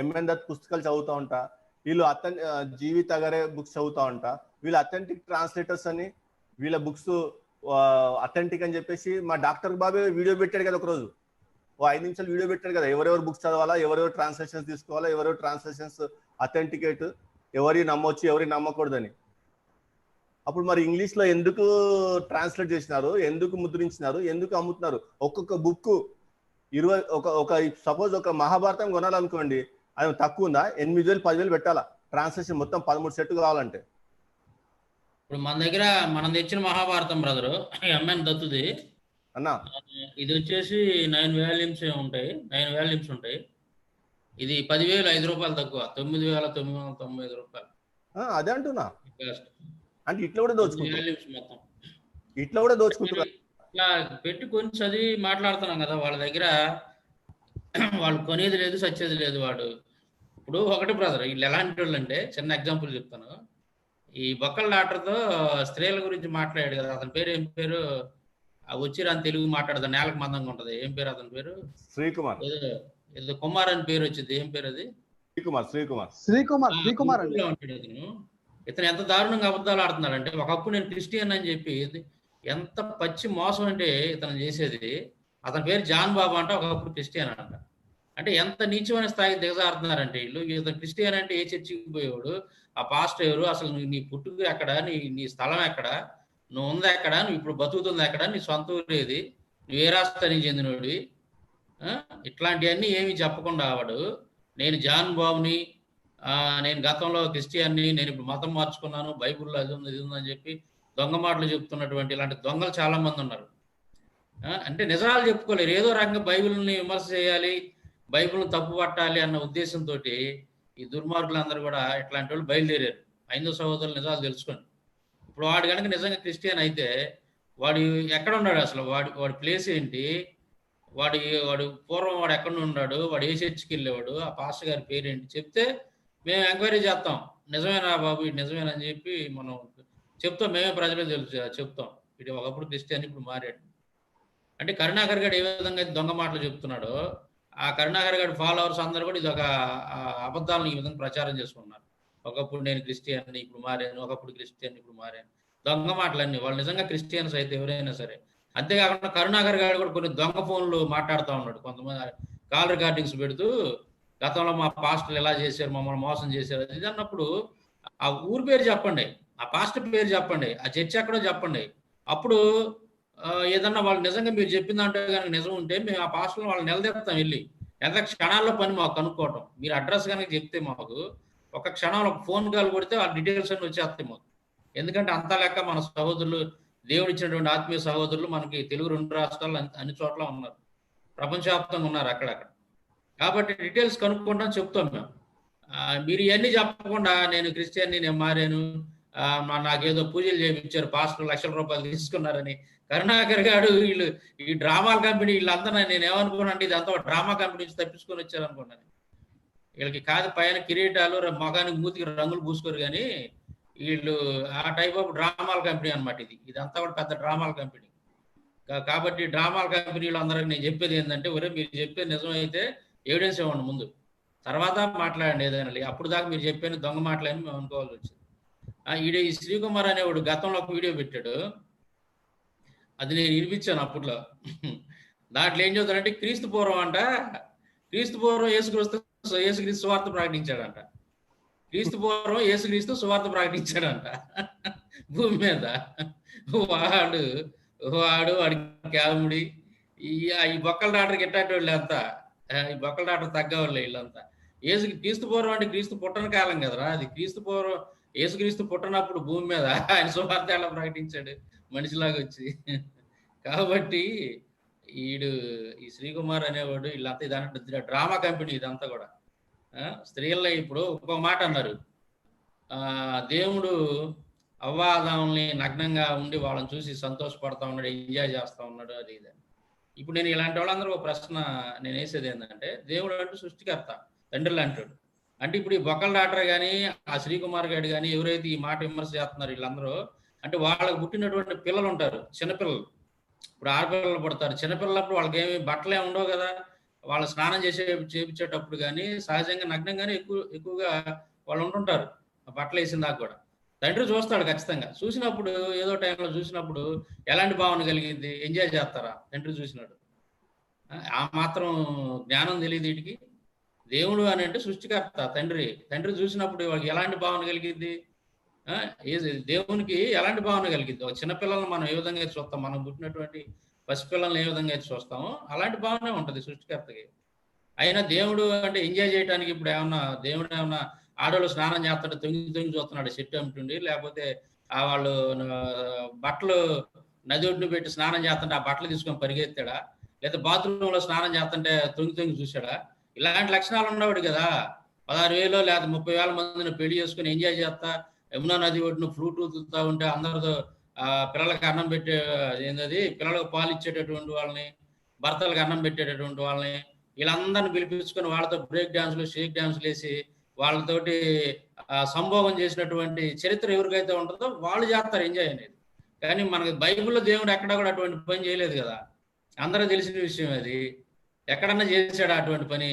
[SPEAKER 1] ఎంఎన్ దత్ పుస్తకాలు చదువుతూ ఉంటా, వీళ్ళు జీవి తగరే బుక్స్ చదువుతూ ఉంటా. వీళ్ళు అథెంటిక్ ట్రాన్స్లేటర్స్ అని, వీళ్ళ బుక్స్ అథెంటిక్ అని చెప్పేసి మా డాక్టర్ బాబే వీడియో పెట్టాడు కదా ఒకరోజు, 5 నిమిషాలు వీడియో పెట్టాడు కదా, ఎవరెవరు బుక్స్ చదవాలా, ఎవరెవరు ట్రాన్స్లేషన్స్ తీసుకోవాలా, ఎవరెవరు ట్రాన్స్లేషన్స్ అథెంటికేట్, ఎవరి నమ్మొచ్చు ఎవరి నమ్మకూడదని. అప్పుడు మరి ఇంగ్లీష్లో ఎందుకు ట్రాన్స్లేట్ చేసినారు, ఎందుకు ముద్రించినారు, ఎందుకు అమ్ముతున్నారు? ఒక్కొక్క బుక్ 20 సపోజ్ ఒక మహాభారతం కొనాలనుకోండి, అది తక్కువ ఉందా? 8,000 10,000 పెట్టాలా ట్రాన్స్లేషన్ మొత్తం 13 సెట్లు కావాలంటే.
[SPEAKER 3] ఇప్పుడు మన దగ్గర మనం తెచ్చిన మహాభారతం బ్రదరు ఎంఎన్ దత్తుది
[SPEAKER 1] అన్నా,
[SPEAKER 3] ఇది వచ్చేసి 9 వాల్యూమ్స్ ఉంటాయి, 9 వాల్యూమ్స్ ఉంటాయి. ఇది 10,000 5 రూపాయలు తక్కువ, 9,995 రూపాయలు.
[SPEAKER 1] అదే అంటున్నా. అంటే ఇట్లా కూడా
[SPEAKER 3] మొత్తం
[SPEAKER 1] ఇట్లా కూడా దోచుకుంటున్నారు.
[SPEAKER 3] ఇట్లా పెట్టి కొని చదివి మాట్లాడుతున్నాం కదా, వాళ్ళ దగ్గర వాళ్ళు కొనేది లేదు, సచ్చేది లేదు. వాడు ఇప్పుడు ఒకటి బ్రదర్, వీళ్ళు ఎలాంటి వాళ్ళు అంటే, చిన్న ఎగ్జాంపుల్ చెప్తాను. ఈ బొక్కల డాక్టర్తో స్త్రీల గురించి మాట్లాడాడు కదా, అతని పేరు ఏం పేరు, వచ్చిరాని తెలుగు మాట్లాడతాను, నేలకు మందంగా ఉంటది, ఏం పేరు అతని పేరు?
[SPEAKER 1] శ్రీకుమార్.
[SPEAKER 3] ఏదో కుమార్ అని పేరు వచ్చింది, ఏం పేరు అది?
[SPEAKER 2] శ్రీకుమార్
[SPEAKER 3] ఉంటాడు అతను. ఇతను ఎంత దారుణంగా అబద్ధాలు ఆడుతున్నాడంటే, ఒకప్పుడు నేను క్రిస్టియన్ అని చెప్పి ఎంత పచ్చి మోసం అంటే ఇతను చేసేది. అతని పేరు జాన్ బాబా అంట, ఒకప్పుడు క్రిస్టియన్ అంట. అంటే ఎంత నీచమైన స్థాయికి దిగజారుతున్నారంటే వీళ్ళు. ఇతను క్రిస్టియన్ అంటే ఏ చర్చికి పోయేవాడు, ఆ పాస్టర్ ఎవరు, అసలు నీ పుట్టుక ఎక్కడ, నీ స్థలం ఎక్కడ, నువ్వు ఉంది ఎక్కడ, నువ్వు ఇప్పుడు బతుకుతుంది ఎక్కడ, నీ సొంత ఊరు ఏది, నువ్వు ఏ రాష్ట్రానికి చెందినోడి, ఇట్లాంటివన్నీ ఏమి చెప్పకుండా వాడు నేను జాన్ బాబుని, నేను గతంలో క్రిస్టియన్ని, నేను ఇప్పుడు మతం మార్చుకున్నాను, బైబుల్లో అది ఉంది ఇది ఉందని చెప్పి దొంగ మాటలు చెప్తున్నటువంటి ఇలాంటి దొంగలు చాలా మంది ఉన్నారు. అంటే నిజాలు చెప్పుకోలేరు, ఏదో రకంగా బైబిల్ని విమర్శ చేయాలి, బైబిల్ని తప్పు పట్టాలి అన్న ఉద్దేశంతో ఈ దుర్మార్గులందరూ కూడా ఇట్లాంటి వాళ్ళు బయలుదేరారు. హైందవ సహోదరులు నిజాలు తెలుసుకోండి. ఇప్పుడు వాడు కనుక నిజంగా క్రిస్టియన్ అయితే వాడు ఎక్కడ ఉన్నాడు, అసలు వాడి ప్లేస్ ఏంటి, వాడు పూర్వం వాడు ఎక్కడ ఉన్నాడు, వాడు ఏ చర్చికి వెళ్ళేవాడు, ఆ పాస్టర్ గారి పేరేంటి చెప్తే మేము ఎంక్వైరీ చేస్తాం, నిజమేనా బాబు ఇది నిజమేనని చెప్పి మనం చెప్తాం, మేమే ప్రజలకు చెప్తాం ఇది ఒకప్పుడు క్రిస్టియన్ ఇప్పుడు మారాడు. అంటే కరుణాకర్ గారు ఏ విధంగా దొంగ మాటలు చెప్తున్నాడో, ఆ కరుణాకర్ గారి ఫాలోవర్స్ అందరూ కూడా ఇది ఒక అబద్ధాలను ఈ విధంగా ప్రచారం చేసుకున్నారు. ఒకప్పుడు నేను క్రిస్టియన్ ఇప్పుడు మారాను, ఒకప్పుడు క్రిస్టియన్ ఇప్పుడు మారాను, దొంగ మాటలన్నీ. వాళ్ళు నిజంగా క్రిస్టియన్స్ అయితే ఎవరైనా సరే. అంతేకాకుండా కరుణాకర్ గారు కూడా కొన్ని దొంగ ఫోన్లు మాట్లాడుతూ ఉన్నాడు, కొంతమంది కాల్ రికార్డింగ్స్ పెడుతూ గతంలో మా పాస్టర్లు ఎలా చేశారు, మమ్మల్ని మోసం చేశారు ఇది అన్నప్పుడు ఆ ఊరి పేరు చెప్పండి, ఆ పాస్టర్ పేరు చెప్పండి, ఆ చర్చ్ ఎక్కడో చెప్పండి. అప్పుడు ఏదన్నా వాళ్ళు నిజంగా మీరు చెప్పిన దాంట్లో కనుక నిజం ఉంటే మేము ఆ పాస్టర్లు వాళ్ళని నిలదీస్తాం, వెళ్ళి ఎంత క్షణాల్లో పని మాకు కనుక్కోవటం. మీరు అడ్రస్ కనుక చెప్తే మాకు ఒక క్షణంలో ఒక ఫోన్ కాల్ కొడితే ఆ డీటెయిల్స్ అన్ని వచ్చేస్తాయి మాకు. ఎందుకంటే అంతా లెక్క మన సహోదరులు, దేవుడు ఇచ్చినటువంటి ఆత్మీయ సహోదరులు మనకి తెలుగు 2 రాష్ట్రాలు అన్ని చోట్ల ఉన్నారు, ప్రపంచవ్యాప్తంగా ఉన్నారు అక్కడక్కడ. కాబట్టి డీటెయిల్స్ కనుక్కుంటాం, చెప్తాం మేము. మీరు ఇవన్నీ చెప్పకుండా నేను క్రిస్టియన్ని, నేను మారాను, నాకేదో పూజలు చేయించారు, పాస్టర్ లక్షల రూపాయలు తీసుకున్నారని కరుణాకర్ గారు వీళ్ళు ఈ డ్రామాల కంపెనీ వీళ్ళంతా నేను ఏమనుకున్నాను, ఇదంతా డ్రామా కంపెనీ నుంచి తప్పించుకొని వచ్చారు అనుకున్నాను. వీళ్ళకి కాదు పైన కిరీటాలు, మగానికి మూతికి రంగులు పూసుకోరు, కానీ వీళ్ళు ఆ టైప్ ఆఫ్ డ్రామాల కంపెనీ అనమాట. ఇదంతా కూడా పెద్ద డ్రామాల కంపెనీ. కాబట్టి డ్రామాల కంపెనీలు అందరికి నేను చెప్పేది ఏంటంటే, ఒరే మీరు చెప్పేది నిజమైతే ఎవిడెన్స్ ఇవ్వండి ముందు, తర్వాత మాట్లాడండి ఏదైనా. అప్పుడు దాకా మీరు చెప్పిన దొంగ మాటలని మేము అనుకోవాల్సి వచ్చింది. ఈ శ్రీకుమార్ అనేవాడు గతంలో ఒక వీడియో పెట్టాడు, అది నేను వినిపించాను అప్పట్లో. దాంట్లో ఏం చెబుతాడంటే, క్రీస్తు పూర్వం అంట, క్రీస్తు పూర్వం యేసుక్రీస్తు సువార్త ప్రకటించాడంట, క్రీస్తు పూర్వం యేసుక్రీస్తు సువార్త ప్రకటించాడంట భూమి మీద. వాడి క్యాముడి ఈ బొక్కల డాక్టర్కి ఎట్టాటి వాళ్ళు అంతా, ఈ బొక్కల డాక్టర్ తగ్గవాళ్ళు వీళ్ళంతా. క్రీస్తు పూర్వం అంటే క్రీస్తు పుట్టని కాలం కదరా అది. క్రీస్తు పూర్వం యేసుక్రీస్తు పుట్టనప్పుడు భూమి మీద ఆయన సువార్త ఎలా ప్రకటించాడు మనిషిలాగా వచ్చి. కాబట్టి ఈడు ఈ శ్రీకుమార్ అనేవాడు వీళ్ళంతా ఇదంతా డ్రామా కంపెనీ ఇదంతా కూడా. స్త్రీల్లో ఇప్పుడు ఒక మాట అన్నారు, దేవుడు అవ్వాదాముల్ని నగ్నంగా ఉండి వాళ్ళని చూసి సంతోషపడతా ఉన్నాడు, ఎంజాయ్ చేస్తా ఉన్నాడు అది ఇది. ఇప్పుడు నేను ఇలాంటి వాళ్ళందరూ ఒక ప్రశ్న నేను వేసేది ఏంటంటే, దేవుడు అంటూ సృష్టికర్త, తండ్రిలు అంటాడు. అంటే ఇప్పుడు ఈ బొక్కల డాక్టర్ కానీ ఆ శ్రీకుమార్ గారు కానీ ఎవరైతే ఈ మాట విమర్శ చేస్తున్నారు వీళ్ళందరూ, అంటే వాళ్ళకు పుట్టినటువంటి పిల్లలు ఉంటారు, చిన్నపిల్లలు. ఇప్పుడు ఆడపిల్లలు పుడతారు, చిన్నపిల్లలప్పుడు వాళ్ళకి ఏమి బట్టలే ఉండవు కదా, వాళ్ళు స్నానం చేపించేటప్పుడు కానీ సహజంగా నగ్నంగానే ఎక్కువగా వాళ్ళు ఉంటుంటారు బట్టలు వేసిన దాకా కూడా. తండ్రి చూస్తాడు ఖచ్చితంగా. చూసినప్పుడు ఏదో టైంలో చూసినప్పుడు ఎలాంటి భావన కలిగింది? ఎంజాయ్ చేస్తారా తండ్రి చూసినాడు? ఆ మాత్రం జ్ఞానం తెలియదు వీటికి. దేవుడు అని అంటే సృష్టికర్త తండ్రి చూసినప్పుడు వాళ్ళకి ఎలాంటి భావన కలిగింది? దేవునికి ఎలాంటి భావన కలిగింది? ఒక చిన్నపిల్లలను మనం ఏ విధంగా అయితే చూస్తాం, మనం పుట్టినటువంటి పసిపిల్లల్ని ఏ విధంగా అయితే చూస్తామో అలాంటి భావనే ఉంటుంది సృష్టికర్తకి. అయినా దేవుడు అంటే ఎంజాయ్ చేయడానికి ఇప్పుడు దేవుడు ఏమన్నా ఆడవాళ్ళు స్నానం చేస్తాడు తొంగి చూస్తున్నాడు చెట్టు అమ్ముతుండి, లేకపోతే వాళ్ళు బట్టలు నది ఒడ్డును పెట్టి స్నానం చేస్తుంటే ఆ బట్టలు తీసుకొని పరిగెత్తాడా, లేదా బాత్రూంలో స్నానం చేస్తుంటే తొంగి చూశాడా? ఇలాంటి లక్షణాలు ఉన్నవాడు కదా. 16,000 లేదా 30,000 మందిని పెళ్లి చేసుకుని ఎంజాయ్ చేస్తా యమునా నది ఒడ్డును ఫ్రూట్ ఊతుతా ఉంటే అందరితో పిల్లలకు అన్నం పెట్టే ఏంటది, పిల్లలకు పాలు ఇచ్చేటటువంటి వాళ్ళని, భర్తలకు అన్నం పెట్టేటటువంటి వాళ్ళని, వీళ్ళందరిని పిలిపించుకొని వాళ్ళతో బ్రేక్ డాన్సులు షేక్ డాన్సులు వేసి వాళ్ళతోటి సంభోగం చేసినటువంటి చరిత్ర ఎవరికైతే ఉంటుందో వాళ్ళు చేస్తారు ఎంజాయ్ అనేది. కానీ మనకి బైబిల్లో దేవుడు ఎక్కడా కూడా అటువంటి పని చేయలేదు కదా, అందరూ తెలిసిన విషయం అది. ఎక్కడన్నా చేశాడు అటువంటి పని?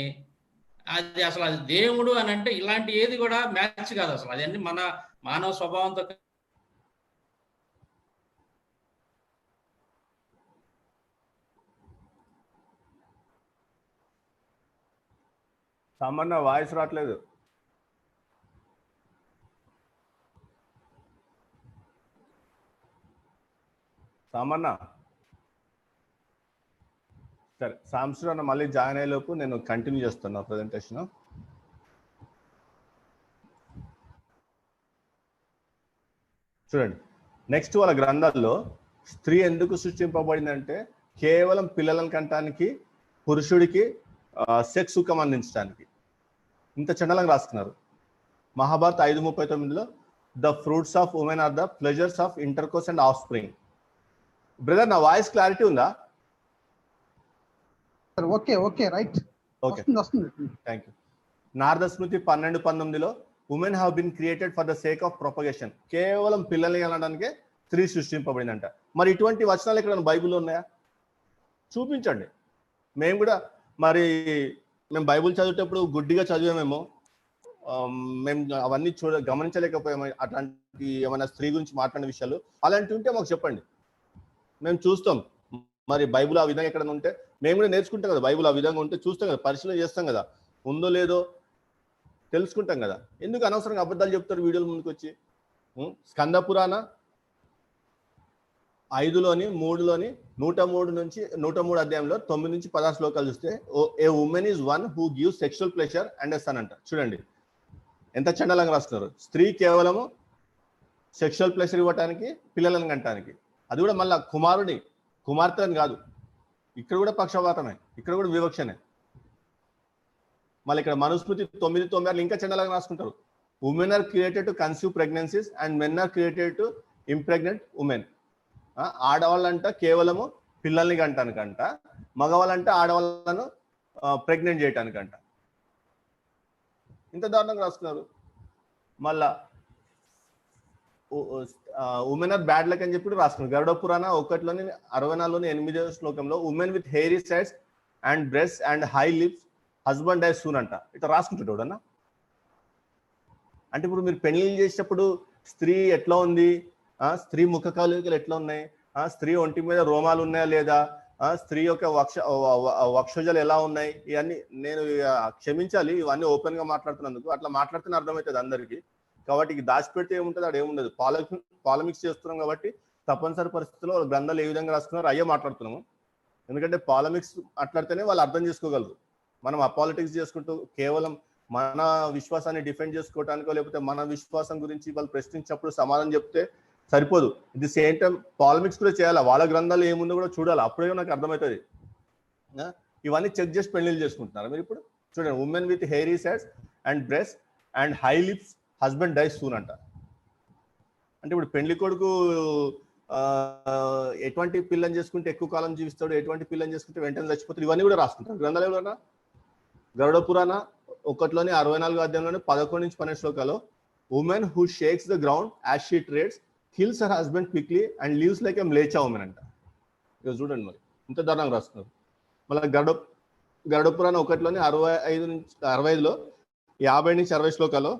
[SPEAKER 3] అది అసలు అది దేవుడు అని అంటే ఇలాంటి ఏది కూడా మ్యాచ్ కాదు అసలు. అదన్నీ మన మానవ స్వభావంతో.
[SPEAKER 1] సామాన్య వాయిస్ రావట్లేదు. సామాన్య సరే, సాంసన్ అన్న మళ్ళీ జాయిన్ అయ్యేలోపు నేను కంటిన్యూ చేస్తున్నా ప్రజెంటేషన్. చూడండి, నెక్స్ట్ వాళ్ళ గ్రంథాల్లో స్త్రీ ఎందుకు సృష్టింపబడిందంటే కేవలం పిల్లలను కంటానికి, పురుషుడికి సెక్స్ సుఖం అందించడానికి. ఇంత చండలంగా రాసుకున్నారు. మహాభారత్ 5:39లో the fruits of women are the pleasures of intercourse and of spring. Brother, నా వాయిస్ క్లారిటీ ఉందా?
[SPEAKER 2] Okay okay right,
[SPEAKER 1] okay, thank you. Narada Smriti 12:19లో women have been created for the sake of propagation. కేవలం పిల్లల్ని అనడానికే స్త్రీ సృష్టింపబడిందంట. మరి ఇటువంటి వచనాలు ఇక్కడ బైబిల్లో ఉన్నాయా? చూపించండి. మేము బైబిల్ చదివేటప్పుడు గుడ్డిగా చదివామేమో, మేము అవన్నీ గమనించలేకపోయాము. అట్లాంటి ఏమైనా స్త్రీ గురించి మాట్లాడిన విషయాలు అలాంటివి ఉంటే మాకు చెప్పండి, మేము చూస్తాం. మరి బైబిల్ ఆ విధంగా ఎక్కడ ఉంటే మేము కూడా నేర్చుకుంటాం కదా. బైబిల్ ఆ విధంగా ఉంటే చూస్తాం కదా, పరిశీలన చేస్తాం కదా, ఉందో లేదో తెలుసుకుంటాం కదా. ఎందుకు అనవసరంగా అబద్ధాలు చెప్తారు వీడియోల ముందుకు వచ్చి? స్కంద పురాణ 5లోని 3లోని 103 నుంచి 103 అధ్యాయంలో 9 నుంచి 16 శ్లోకాలు చూస్తే a women is one who gives sexual pleasure and a son అంట. చూడండి ఎంత చండాలంగా రాస్తున్నారు. స్త్రీ కేవలము సెక్షువల్ ప్లెజర్ ఇవ్వటానికి, పిల్లలను కంటానికి. అది కూడా మళ్ళీ కుమార్తె అని కాదు. ఇక్కడ కూడా పక్షపాతమే, ఇక్కడ కూడా వివక్షనే. మళ్ళీ ఇక్కడ మనుస్మృతి 9:96 ఇంకా చండాలంగా రాసుకుంటారు. Women are created to conceive pregnancies and men are created to impregnant women. ఆడవాళ్ళంట కేవలము పిల్లల్ని కంటానికంట, మగవాళ్ళంట ఆడవాళ్ళను ప్రెగ్నెంట్ చేయటానికంట. ఇంత దారుణంగా రాసుకున్నారు. మళ్ళా ఉమెన్ ఆర్ బ్యాడ్ లక్ అని చెప్పి రాసుకున్నారు. గరుడ పురాణ 1లోని 64లోని 8వ శ్లోకంలో women with hairy sides and breast and high lips husband die soon అంట. ఇట్లా రాసుకుంటాడు అన్న. అంటే ఇప్పుడు మీరు పెళ్లి చేసేటప్పుడు స్త్రీ ఎట్లా ఉంది, స్త్రీ ముఖ కవళికలు ఎట్లా ఉన్నాయి, స్త్రీ ఒంటి మీద రోమాలు ఉన్నాయా లేదా, స్త్రీ యొక్క వక్షోజాలు ఎలా ఉన్నాయి, ఇవన్నీ నేను క్షమించాలి, ఇవన్నీ ఓపెన్ గా మాట్లాడుతున్నందుకు. అట్లా మాట్లాడుతున్న అర్థమవుతుంది అందరికీ. కాబట్టి దాచిపెడితే ఏముంటుంది, అక్కడ ఏముండదు. పాలమిక్స్ చేస్తున్నాం కాబట్టి తప్పనిసరి పరిస్థితుల్లో గ్రంథాలు ఏ విధంగా రాసుకున్నారో అయ్యే మాట్లాడుతున్నాము. ఎందుకంటే పాలమిక్స్ మాట్లాడితేనే వాళ్ళు అర్థం చేసుకోగలరు. మనం అపాలిటిక్స్ చేసుకుంటూ కేవలం మన విశ్వాసాన్ని డిఫెండ్ చేసుకోవటానికో లేకపోతే మన విశ్వాసం గురించి వాళ్ళు ప్రశ్నించినప్పుడు సమాధానం చెప్తే సరిపోదు. ఇది సేమ్ టైం పాలమిక్స్ కూడా చేయాలి. వాళ్ళ గ్రంథాలు ఏముందో కూడా చూడాలి. అప్పుడే నాకు అర్థమవుతుంది. ఇవన్నీ చెక్ చేసి పెళ్లిళ్ళు చేసుకుంటున్నారు మీరు ఇప్పుడు చూడండి. Women with hairy sides and breast and high lips husband dies soon అంట. అంటే ఇప్పుడు పెళ్లి కొడుకు ఎటువంటి పిల్లని చేసుకుంటే ఎక్కువ కాలం జీవిస్తాడు, ఎటువంటి పిల్లని చేసుకుంటే వెంటనే చచ్చిపోతాడు, ఇవన్నీ కూడా రాసుకుంటారు గ్రంథాలు. ఎవరన్నా గరుడ పురాణ 1లోని 64వ అధ్యాయంలోని 11 నుంచి 12 శ్లోకాలు women who shakes the ground as she treads kills her husband quickly and leaves like a mlechha women అంట. ఇక చూడండి మరి ఇంత దారుణంగా రాస్తున్నారు. మళ్ళీ గరుడ పురాణ 1లోని 65లో 50 నుంచి 60 శ్లోకాలు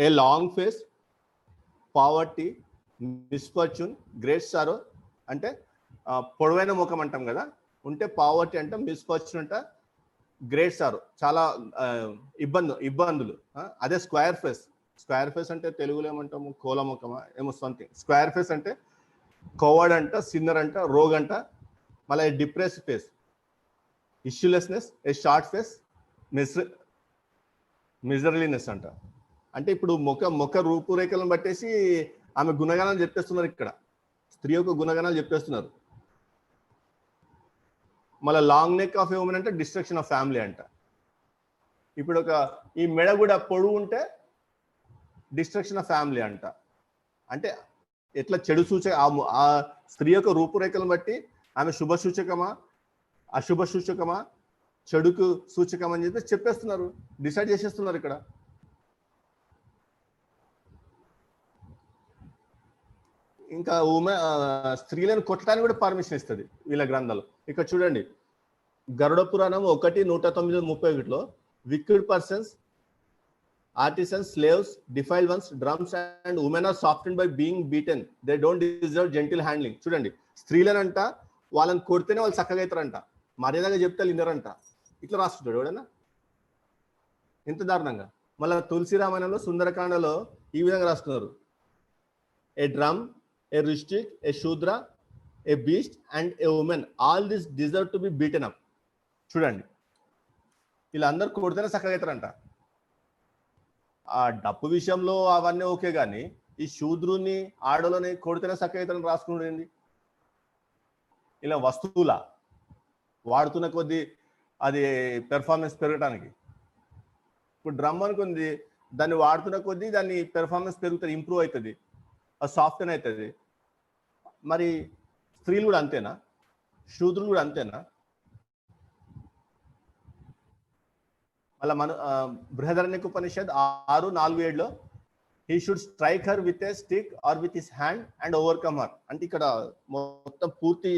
[SPEAKER 1] a long face poverty misfortune great sorrow అంటే పొడవైన ముఖం అంటాం కదా, ఉంటే పావర్టీ అంట, మిస్ఫార్చ్యూన్ అంట, గ్రేట్ సారో చాలా ఇబ్బందులు. అదే స్క్వేర్ ఫేస్ అంటే తెలుగులో ఏమంటాము కోలముఖమా ఏమో సంథింగ్. స్క్వేర్ ఫేస్ అంటే కోవర్డ్ అంట, సిన్నర్ అంట, రోగ్ అంట. మళ్ళీ డిప్రెస్ ఫేస్ ఇష్యూలెస్నెస్, ఏ షార్ట్ ఫేస్ మిజర్లీనెస్ అంట. అంటే ఇప్పుడు ముఖ రూపురేఖలను బట్టేసి ఆమె గుణగణాలు చెప్పేస్తున్నారు. ఇక్కడ స్త్రీ యొక్క గుణగణాలు చెప్పేస్తున్నారు. మళ్ళీ long neck of A women అంటే డిస్ట్రక్షన్ ఆఫ్ ఫ్యామిలీ అంట. ఇప్పుడు ఈ మెడ కూడా పొడుగు ఉంటే డిస్ట్రక్షన్ ఆఫ్ ఫ్యామిలీ అంట. అంటే ఎట్లా చెడు సూచక ఆ స్త్రీ యొక్క రూపురేఖలను బట్టి ఆమె శుభ సూచకమా అశుభ సూచకమా చెడుకు సూచకం అని చెప్పి చెప్పేస్తున్నారు, డిసైడ్ చేసేస్తున్నారు ఇక్కడ. ఇంకా స్త్రీలను కొట్టడానికి కూడా పర్మిషన్ ఇస్తుంది వీళ్ళ గ్రంథాలు. ఇక్కడ చూడండి గరుడ పురాణం 1:109-31లో wicked persons, artisans, slaves, defiled ones, drums and women are softened by being beaten, they don't deserve gentle handling. చూడండి స్త్రీలనంట వాళ్ళని కొడితేనే వాళ్ళు చక్కగా అవుతారంట, మర్యాదగా చెప్తే వినరంట. ఇట్లా రాస్తుంటాడు ఎవడన్నా ఇంత దారుణంగా. మళ్ళీ తులసి రామాయణంలో సుందరకాండలో ఈ విధంగా రాస్తున్నారు. ఏ drum, A rustic, a shudra, a beast and a women all this deserve to be beaten up. చూడండి వీళ్ళందరూ కొడితేనే చక్కగా అవుతారంట. ఆ డప్పు విషయంలో అవన్నీ ఓకే, కానీ ఈ శూద్రుని ఆడలోని కొడితేనే చక్కగా అవుతారని రాసుకుంటుంది. ఇలా వస్తువుల వాడుతున్న కొద్దీ అది పెర్ఫార్మెన్స్ పెరగడానికి. ఇప్పుడు డ్రమ్ అనుకుంది, దాన్ని వాడుతున్న కొద్దీ దాన్ని పెర్ఫార్మెన్స్ పెరుగుతుంది, ఇంప్రూవ్ అవుతుంది, అది సాఫ్ట్వేర్ అవుతుంది. మరి స్త్రీలు కూడా అంతేనా? శూద్రులు కూడా అంతేనా? మళ్ళీ బృహదరణ్యక ఉపనిషద్ 6:4-7లో he should strike her with a stick or with his hand and overcome her. అంటే ఇక్కడ మొత్తం పూర్తి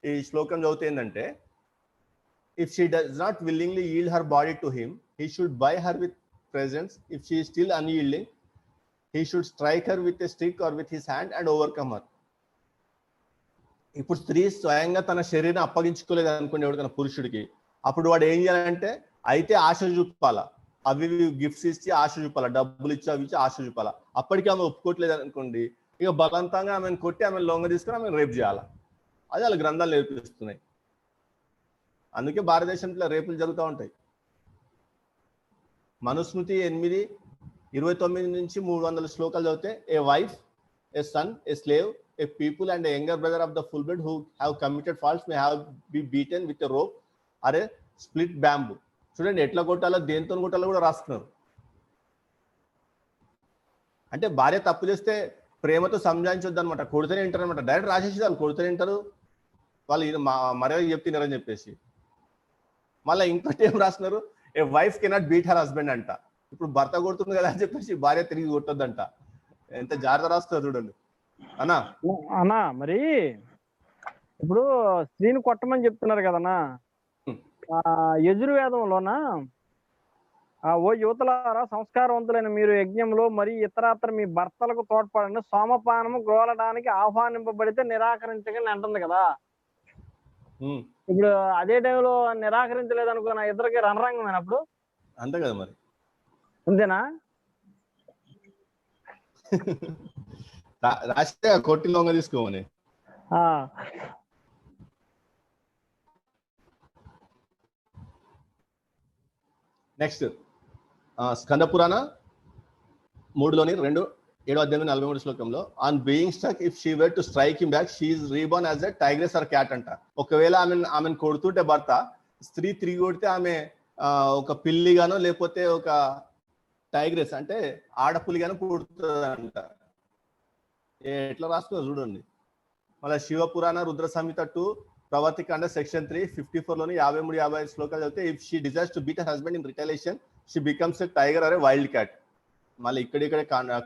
[SPEAKER 1] ఈ శ్లోకం చదివితే ఏంటంటే, if she does not willingly yield her body to him, he should buy her with presents. If she is still unyielding, he should strike her with a stick or with his hand and overcome her. ఇప్పుడు స్త్రీ స్వయంగా తన శరీరం అప్పగించుకోలేదు అనుకోండి ఎవరికైనా పురుషుడికి, అప్పుడు వాడు ఏం చేయాలంటే అయితే ఆశ చూపాలా, అవి గిఫ్ట్స్ ఇచ్చి ఆశ చూపాలా, డబ్బులు ఇచ్చి అవి ఇచ్చి ఆశ చూపాలా. అప్పటికి ఆమె ఒప్పుకోవట్లేదు అనుకోండి, ఇక బలవంతంగా ఆమెను కొట్టి ఆమెను లొంగ తీసుకుని ఆమెను రేపు చేయాలా. అది వాళ్ళ గ్రంథాలు నేర్పిస్తున్నాయి. అందుకే భారతదేశంలో రేపులు జరుగుతూ ఉంటాయి. మనుస్మృతి 8:29-300 శ్లోకాలు చదివితే a wife, a son, a slave, a people and a younger brother of the full blood who have committed faults may have be beaten with a rope or a split bamboo. చూడండి ఎట్లా కొట్టాలో దేంతో కొట్టాలో కూడా రాస్తున్నారు. అంటే భార్య తప్పు చేస్తే ప్రేమతో సంజాయించొద్దు అనమాట, కొడితేనే వింటారు అనమాట. డైరెక్ట్ రాసేసి వాళ్ళు కొడితేనే వింటారు, వాళ్ళు మర్యాద చెప్తున్నారని చెప్పేసి. మళ్ళీ ఇంకోటి ఏం రాస్తున్నారు, a wife cannot beat her husband అంట. ఇప్పుడు భర్త కొడుతుంది కదా అని చెప్పేసి భార్య తిరిగి కొట్టొద్దంట. ఎంత జాగ్రత్త రాస్తున్నారు చూడండి
[SPEAKER 4] అన్నా. మరి ఇప్పుడు స్త్రీని కొట్టమని చెప్తున్నారు కదన్నా, యజుర్వేదంలోన ఓ యువతలారా సంస్కారవంతులైన మీరు యజ్ఞంలో మరి ఇతరాత్ర మీ భర్తలకు తోడ్పడండి, సోమపానము గ్రోలడానికి ఆహ్వానింపబడితే నిరాకరించగలని అంటుంది కదా. ఇప్పుడు అదే టైంలో నిరాకరించలేదు అనుకున్న ఇద్దరికి రణరంగమైనప్పుడు
[SPEAKER 1] అంతే కదా మరి,
[SPEAKER 4] అంతేనా?
[SPEAKER 1] రాస్తే కొట్టి లొంగ తీసుకోమని. నెక్స్ట్ స్కంద పురాణ 3:7-43 శ్లోకంలో on being struck if she were to strike him back she is reborn as a tigress or cat అంట. ఒకవేళ ఆమెను కొడుతుంటే భర్త స్త్రీ తిరిగి కొడితే ఆమె ఒక పిల్లిగానో లేకపోతే ఒక టైగ్రెస్ అంటే ఆడపులిగానో పుడుతుందంట. ఎట్లా రాస్తుందో చూడండి. మళ్ళీ శివపురాణ రుద్ర సంహిత 2 ప్రవర్తికాండ సెక్షన్ 3 54లోని 53-55 శ్లోకాలు చదివితే if she desires to beat her husband in retaliation she becomes a tiger or a wild cat. మళ్ళీ ఇక్కడే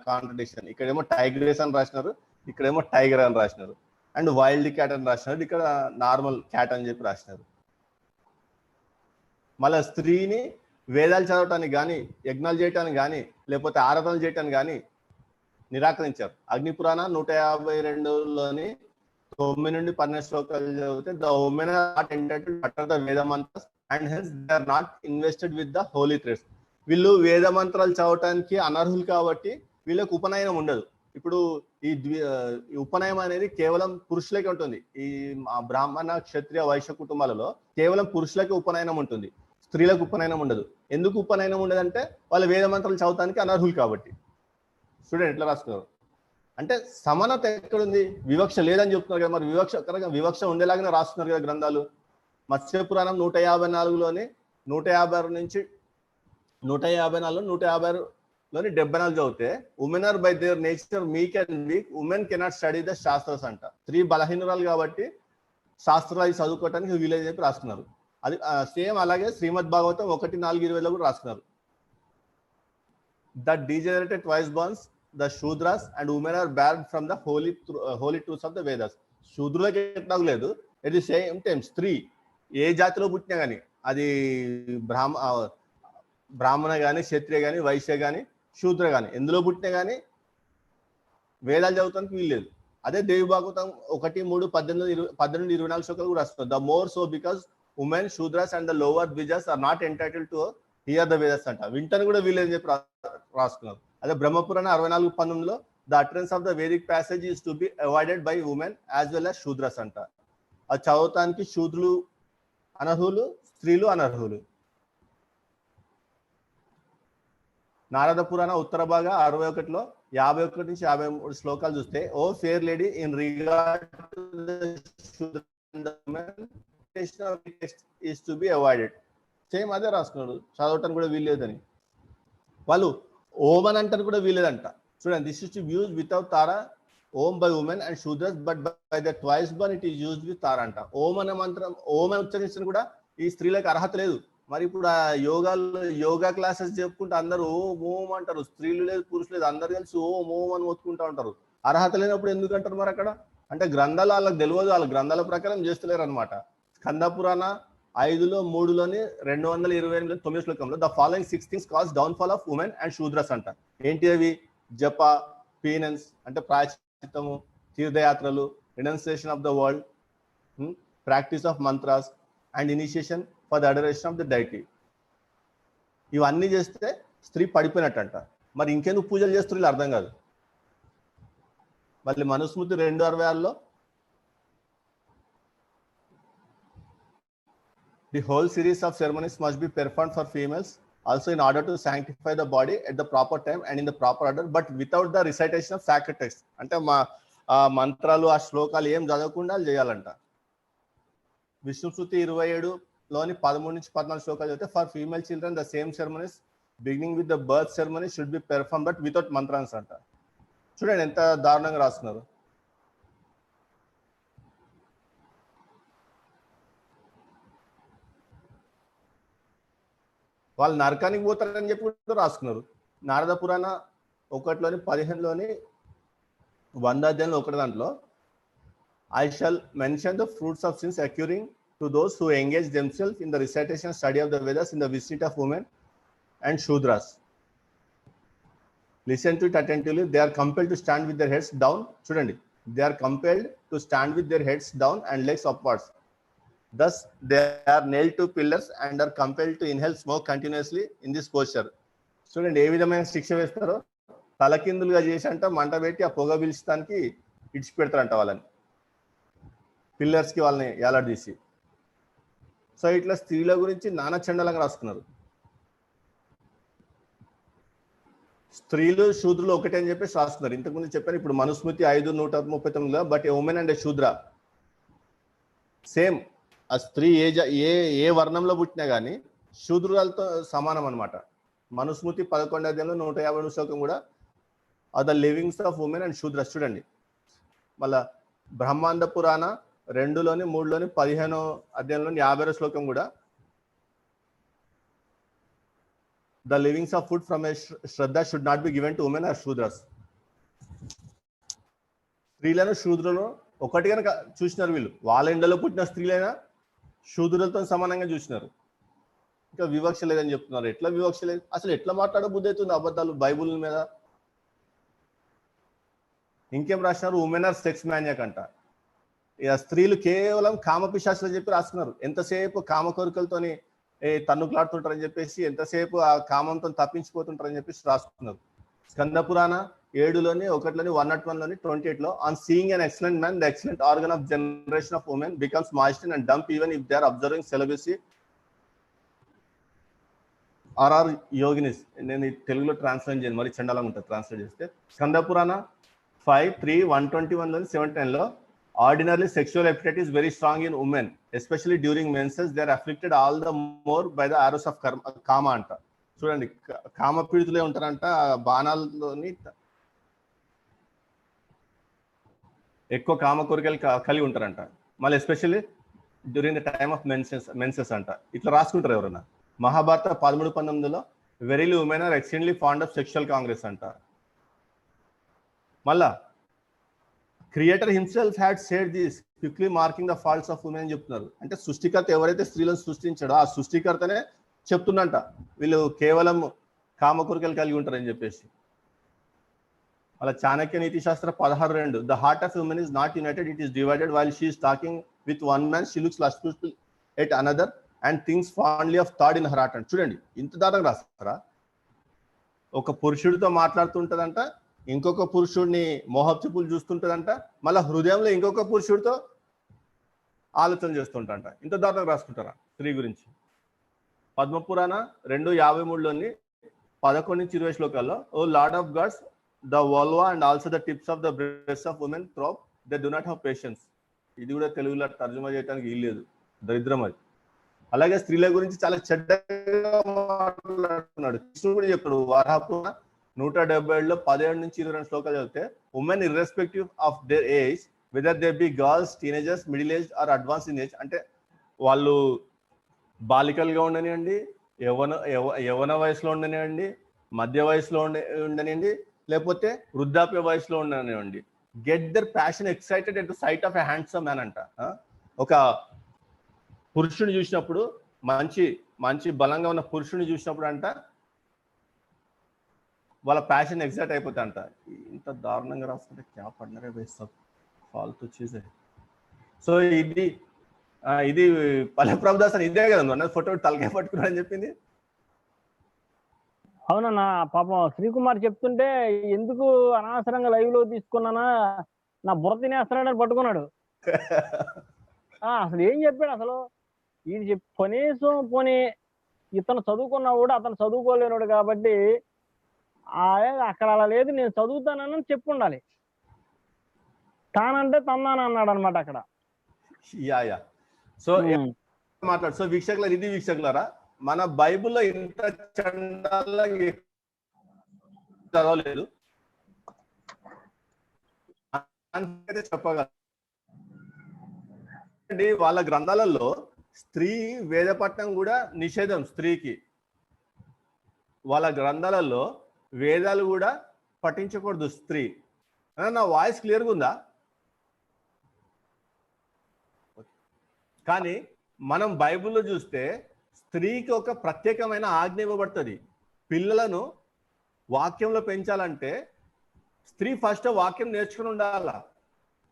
[SPEAKER 1] కాంట్రడిక్షన్. ఇక్కడేమో టైగ్రెస్ అని రాసినారు, ఇక్కడేమో టైగర్ అని రాసినారు, అండ్ వైల్డ్ క్యాట్ అని రాసినారు, ఇక్కడ నార్మల్ క్యాట్ అని చెప్పి రాసినారు. మళ్ళీ స్త్రీని వేదాలు చదవటానికి కానీ, యజ్ఞాలు చేయటానికి కానీ, లేకపోతే ఆరాధనలు చేయటానికి కానీ నిరాకరించారు. అగ్నిపురాణ 152లోని 9 నుండి 12 శ్లోకాలు చదివితే the women are not entitled to utter the Veda mantras and hence they are not invested with the holy threads. వీళ్ళు వేద మంత్రాలు చదవటానికి అనర్హులు కాబట్టి వీళ్ళకి ఉపనయనం ఉండదు. ఇప్పుడు ఈ ఉపనయనం అనేది కేవలం పురుషులకే ఉంటుంది. ఈ బ్రాహ్మణ క్షత్రియ వైశ్య కుటుంబాలలో కేవలం పురుషులకే ఉపనయనం ఉంటుంది, స్త్రీలకు ఉపనయనం ఉండదు. ఎందుకు ఉపనయనం ఉండదంటే వాళ్ళు వేద మంత్రాలు చదవటానికి అనర్హులు కాబట్టి. స్టూడెంట్ ఎట్లా రాస్తున్నారు అంటే సమానత ఎక్కడుంది? వివక్ష లేదని చెప్తున్నారు కదా. మరి వివక్ష ఉండేలాగానే రాస్తున్నారు కదా గ్రంథాలు. మత్స్య పురాణం 154లోని 156 నుంచి 154 156లోని 74 చదివితే women are by their nature meek and weak, women cannot study the shastras అంట. స్త్రీ బలహీనురాలు కాబట్టి శాస్త్రాలు చదువుకోవటానికి వీలేదని చెప్పి రాస్తున్నారు. అది సేమ్ అలాగే శ్రీమద్ భాగవతం 1:4-20లో కూడా రాస్తున్నారు. The degenerated twice borns the shudras and women are barred from the holy truths of the Vedas. శూద్రులకి ఎట్లాగ లేదు. ఎట్ ది సేమ్ టైం స్త్రీ ఏ జాతిలో పుట్టినా కానీ, అది బ్రాహ్మణ కానీ, క్షత్రియ కానీ, వైశ్య కానీ, శూద్ర కానీ, ఎందులో పుట్టినా కానీ వేదాలు చదువుతానికి వీల్లేదు. అదే దేవి భాగవతం 1:3-18-24 శ్లోకాలు కూడా రాస్తారు. The more so because women shudras and the lower dvijas are not entitled to hear the Vedas అంట. వింటని కూడా వీల్లేదని చెప్పి రాసుకున్నారు. అదే బ్రహ్మపురాణ 64:19లో the utterance of the Vedic passage is to be avoided by women as well as shudras అంట. అది చదవటానికి శూద్రులు అనర్హులు, స్త్రీలు అనర్హులు. నారద పురాణ ఉత్తర భాగ 61లో 51 నుంచి 53 శ్లోకాలు చూస్తే O fair lady in regard is to be avoided. Same అదే రాసుకున్నాడు, చదవటానికి కూడా వీల్లేదని. వాళ్ళు ఓం అని అంటారు కూడా వీలేదంట. చూడండి, this is to use without Tara Om by women and shudras but by the twice born it is used with Tara అంట. ఓం అనే మంత్రం ఓం అని ఉచ్చరించిన కూడా ఈ స్త్రీలకు అర్హత లేదు. మరి ఇప్పుడు ఆ యోగా క్లాసెస్ చెప్పుకుంటే అందరూ ఓం ఓం అంటారు, స్త్రీలు లేదు పురుషులు లేదు, అందరు కలిసి ఓం ఓం అని మొత్తుకుంటా ఉంటారు. అర్హత లేనప్పుడు ఎందుకు అంటారు మరి అక్కడ? అంటే గ్రంథాలు వాళ్ళకి తెలియదు, వాళ్ళ గ్రంథాల ప్రకారం చేస్తలేరు అనమాట. స్కంద పురాణ 5:3లోని 228 శ్లోకంలో the following 6 things cause down fall of women and shudras అంట. ఏంటి అవి? జప, పీనెన్స్ అంటే ప్రాయశ్చిత్తము, తీర్థయాత్రలు, renunciation of the world, practice of mantras and initiation for the adoration of the deity. ఇవన్నీ చేస్తే స్త్రీ పడిపోయినట్టంట. మరి ఇంకెందుకు పూజలు చేస్తారు అర్థం కాదు. మళ్ళీ Manusmriti 2:66లో the whole series of ceremonies must be performed for females also in order to sanctify the body at the proper time and in the proper order but without the recitation of sacred texts. అంటే మంత్రాలు ఆ శ్లోకాలు ఏం చదవకుండా చేయాలంట. విష్ణుశృతి 27లోని 13 నుంచి 14 శ్లోకాలు చదివితే for female children the same ceremonies beginning with the birth ceremony should be perform but without mantras అంట. చూడండి ఎంత దారుణంగా రాస్తున్నారు. వాళ్ళు నరకానికి పోతారని చెప్పి కూడా రాసుకున్నారు. నారద పురాణ 1:15లోని 100 అధ్యాయంలో 1 దాంట్లో I shall mention the fruits of sins accruing to those who engage themselves in the recitation study of the Vedas in the visit of women and shudras. Listen to it attentively. They are compelled to stand with their heads down. చూడండి, they are compelled to stand with their heads down and legs upwards. Thus, they are nailed to pillars and are compelled to inhale smoke continuously in this posture. చూడండి ఏ విధమైన శిక్ష వేస్తారో, తలకిందులుగా చేసి అంట మంట పెట్టి ఆ పొగ పీల్చడానికి ఇడిచి పెడతారంట వాళ్ళని, పిల్లర్స్ కి వాళ్ళని ఏలాడదీసి. సో ఇట్లా స్త్రీల గురించి నానా చండాలంగా రాసుకున్నారు. స్త్రీలు శూద్రులు ఒకటే అని చెప్పేసి రాస్తున్నారు. ఇంతకుముందు చెప్పాను. ఇప్పుడు మనుస్మృతి 5:139లో but a women and a shudra same ఆ స్త్రీ ఏ వర్ణంలో పుట్టినా కానీ శూద్రులతో సమానం అనమాట. మనుస్మృతి 11వ అధ్యాయంలో 150 శ్లోకం కూడా are the livings of women and shudras. చూడండి మళ్ళా బ్రహ్మాండ పురాణ 2లోని 3లోని 15వ అధ్యాయంలోని 50వ శ్లోకం కూడా the livings of food from a shraddha should not be given to women or shudras. స్త్రీలను శూద్రులను ఒకటిగా చూసినారు వీళ్ళు. వాళ్ళ ఇండలో పుట్టిన స్త్రీలైనా శూద్రులతో సమానంగా చూసినారు. ఇంకా వివక్ష లేదని చెప్తున్నారు. ఎట్లా వివక్ష లేదు? అసలు ఎట్లా మాట్లాడ బుద్ధి అవుతుంది అబద్ధాలు బైబుల్ మీద? ఇంకేం రాసినారు? ఉమెన్ ఆర్ సెక్స్ మ్యానియాక్ అంట. ఇక స్త్రీలు కేవలం కామ పిశాచులు చెప్పి రాసుకున్నారు. ఎంతసేపు కామ కోరికలతోని తన్నుకులాడుతుంటారని చెప్పేసి, ఎంతసేపు ఆ కామంతో తప్పించిపోతుంటారని చెప్పేసి రాసుకున్నారు. స్కంద పురాణ 7లోని 1లోని 101లోని 28లో on seeing an excellent man the excellent organ of generation of women becomes moisten and dump even if they are observing celibacy or yoginis. నేను తెలుగులో ట్రాన్స్లేట్ చేయను, మరి చండాలంగా ఉంటుంది ట్రాన్స్లేట్ చేస్తే. స్కంద పురాణ 5:3-121లోని 7:10లో ordinarily sexual appetite is very strong in women especially during menses they are afflicted all the more by the arrows of kama అంట. చూడండి కామ పీడితులే ఉంటారంట. బాణాలలోని ఎక్కువ కామ కోరికలు కలిగి ఉంటారంట. మళ్ళీ especially during the time of menses అంట. ఇట్లా రాసుకుంటారు ఎవరన్నా. మహాభారత 13:19లో verily women are extremely fond of sexual congress అంట. మళ్ళా creator himself had said this quickly marking the faults of women అని చెప్తున్నారు. అంటే సృష్టికర్త ఎవరైతే స్త్రీలను సృష్టించాడో ఆ సృష్టికర్తనే చెప్తుందంట వీళ్ళు కేవలం కామ కోరికలు కలిగి ఉంటారని చెప్పేసి. అలా చాణక్య నీతి శాస్త్ర 16:2 the heart of women is not United, it is divided while she is talking with one man she looks lustful at another and things fondly of thought in her heart అంట. చూడండి ఇంత దారుణంగా రాస్తారా? ఒక పురుషుడితో మాట్లాడుతుంటదంట, ఇంకొక పురుషుడిని మోహపు చూపులు చూస్తుంటదంట, మళ్ళీ హృదయంలో ఇంకొక పురుషుడితో ఆలోచన చేస్తుంటంట. ఇంత దారుణంగా రాసుకుంటారా స్త్రీ గురించి? పద్మపురాణ 2:53లోని 11-20 శ్లోకాల్లో O lord of gods the vulva and also the tips of the breast of women throb they do not have patience. ఇది కూడా తెలుగులో తర్జుమా చేయడానికి వీల్లేదు, దరిద్రం అది. అలాగే స్త్రీల గురించి చాలా చెడ్డగా మాట్లాడుతున్నాడు. కృష్ణుడు కూడా చెప్పాడు వరాహపురాణ 177లో 17-22 శ్లోకాలు చదివితే women irrespective of their age whether they be girls, teenagers, middle age or advance in age, అంటే వాళ్ళు బాలికలుగా ఉండనివ్వండి, యవన వయసులో ఉండనివ్వండి, మధ్య వయసులో ఉండనివ్వండి, లేకపోతే వృద్ధాప్య వయసులో ఉండనివ్వండి, get their passion excited at the sight of a handsome man అంట. ఒక పురుషుని చూసినప్పుడు, మంచి మంచి బలంగా ఉన్న పురుషుని చూసినప్పుడు అంట వాళ్ళ ప్యాషన్ ఎగ్జైట్ అయిపోతా అంట. ఇంత దారుణంగా రాస్తుంటే క్యా పడినరే వేస్తాం ఫాల్తూ చీజే. సో ఇది పల్లె ప్రభుదాస్ అని ఇదే కదా అన్నది, ఫోటో తలకాయ పట్టుకున్నాడని చెప్పింది.
[SPEAKER 4] అవునన్నా పాపం శ్రీకుమార్ చెప్తుంటే ఎందుకు అనవసరంగా లైవ్ లో తీసుకున్నానా, నా బుర్ర తినేస్తున్నాడని పట్టుకున్నాడు. అసలు ఏం చెప్పాడు అసలు? ఇది కనీసం పోనీ ఇతను చదువుకున్నా కూడా అతను చదువుకోలేనాడు కాబట్టి అక్కడ అలా లేదు, నేను చదువుతానని చెప్పుండాలి. తానంటే తందాన అన్నాడు అనమాట అక్కడ.
[SPEAKER 1] యా సో మాట్లాడు. సో వీక్షకులారా, ఇది వీక్షకులారా, మన బైబిల్లో ఇంత చండాలంగా చదవలేదు చెప్పగలండి. వాళ్ళ గ్రంథాలలో స్త్రీ వేదపట్నం కూడా నిషేధం స్త్రీకి. వాళ్ళ గ్రంథాలలో వేదాలు కూడా పఠించకూడదు స్త్రీ. నా వాయిస్ క్లియర్గా ఉందా? కానీ మనం బైబిల్లో చూస్తే స్త్రీకి ఒక ప్రత్యేకమైన ఆజ్ఞ ఇవ్వబడుతుంది. పిల్లలను వాక్యంలో పెంచాలంటే స్త్రీ ఫస్ట్ వాక్యం నేర్చుకుని ఉండాల.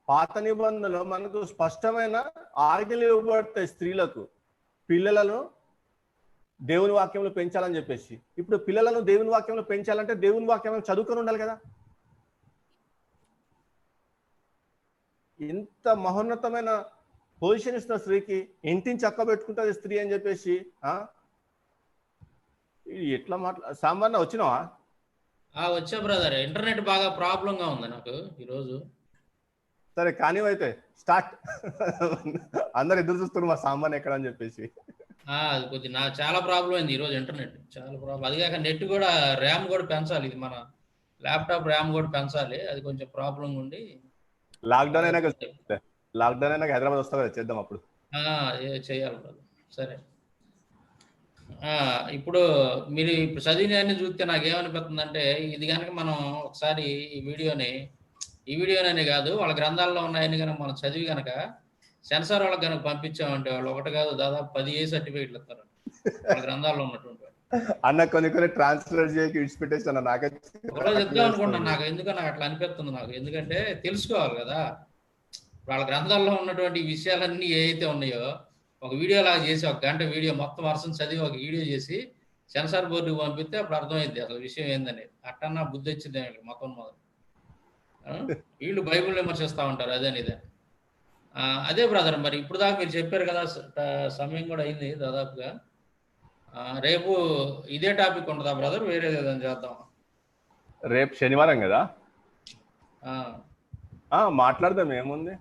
[SPEAKER 1] పాత నిబంధనలో మనకు స్పష్టమైన ఆజ్ఞలు ఇవ్వబడతాయి స్త్రీలకు, పిల్లలను దేవుని వాక్యంలో పెంచాలని చెప్పేసి. ఇప్పుడు పిల్లలను దేవుని వాక్యంలో పెంచాలంటే దేవుని వాక్యం చదువుకొని ఉండాలి కదా. ఎంత మహోన్నతమైన పొజిషన్ ఇస్తున్న స్త్రీకి, ఇంటిని చక్క పెట్టుకుంటుంది స్త్రీ అని చెప్పేసి. ఎట్లా సాంబార్ వచ్చినావా?
[SPEAKER 3] వచ్చా బ్రదర్, ఇంటర్నెట్ బాగా ప్రాబ్లంగా ఉంది నాకు ఈరోజు.
[SPEAKER 1] సరే కానీ అయితే స్టార్ట్. అందరు ఎదురు చూస్తున్నారు మా సామాన్ ఎక్కడ అని చెప్పేసి.
[SPEAKER 3] అది కొద్ది నా చాలా ప్రాబ్లం అయింది ఈరోజు ఇంటర్నెట్, చాలా ప్రాబ్లం. అది కాక నెట్ కూడా ర్యామ్ కూడా పెంచాలి, ఇది మన ల్యాప్టాప్ ర్యామ్ కూడా పెంచాలి, అది కొంచెం ప్రాబ్లం ఉండి.
[SPEAKER 1] లాక్డౌన్ అయినాక హైదరాబాద్ వస్తా కదా, చేద్దాం అప్పుడు.
[SPEAKER 3] చేయాలి బ్రదర్. సరే, ఇప్పుడు మీరు ఇప్పుడు చదివిన చూస్తే నాకు ఏమనిపిస్తుందంటే, ఇది కనుక మనం ఒకసారి ఈ వీడియోనే కాదు వాళ్ళ గ్రంథాల్లో ఉన్నాయని కనుక మనం చదివి కనుక సెన్సార్ వాళ్ళకి కనుక పంపించామంటే వాళ్ళు ఒకటి కాదు దాదాపు 10 ఏ సర్టిఫికేట్లు ఇస్తారు వాళ్ళ గ్రంథాల్లో ఉన్నటువంటి.
[SPEAKER 1] అన్న కొన్ని ట్రాన్స్లేట్ చేయకి విడిచిపెట్టేస్తాను. నాకే
[SPEAKER 3] చెప్దాం అనుకుంటున్నాను, నాకు ఎందుకో నాకు అట్లా అనిపిస్తుంది నాకు. ఎందుకంటే తెలుసుకోవాలి కదా వాళ్ళ గ్రంథాల్లో ఉన్నటువంటి విషయాలన్నీ ఏవైతే ఉన్నాయో ఒక వీడియో లాగా చేసి, 1 గంట వీడియో మొత్తం వర్షం చదివి ఒక వీడియో చేసి సెన్సార్ బోర్డుకి పంపిస్తే అప్పుడు అర్థమైంది అసలు విషయం ఏందనేది. అట్టన్నా బుద్ధి వచ్చింది మొత్తం మొదలు. వీళ్ళు బైబిల్ విమర్శిస్తూ ఉంటారు అదే. అదే బ్రదర్, మరి ఇప్పుడు దాకా మీరు చెప్పారు కదా, సమయం కూడా అయింది దాదాపుగా. రేపు ఇదే టాపిక్ ఉంటుందా బ్రదర్, వేరే ఏదైనా చేద్దాం?
[SPEAKER 1] రేపు శనివారం కదా, మాట్లాడదాం, ఏముంది.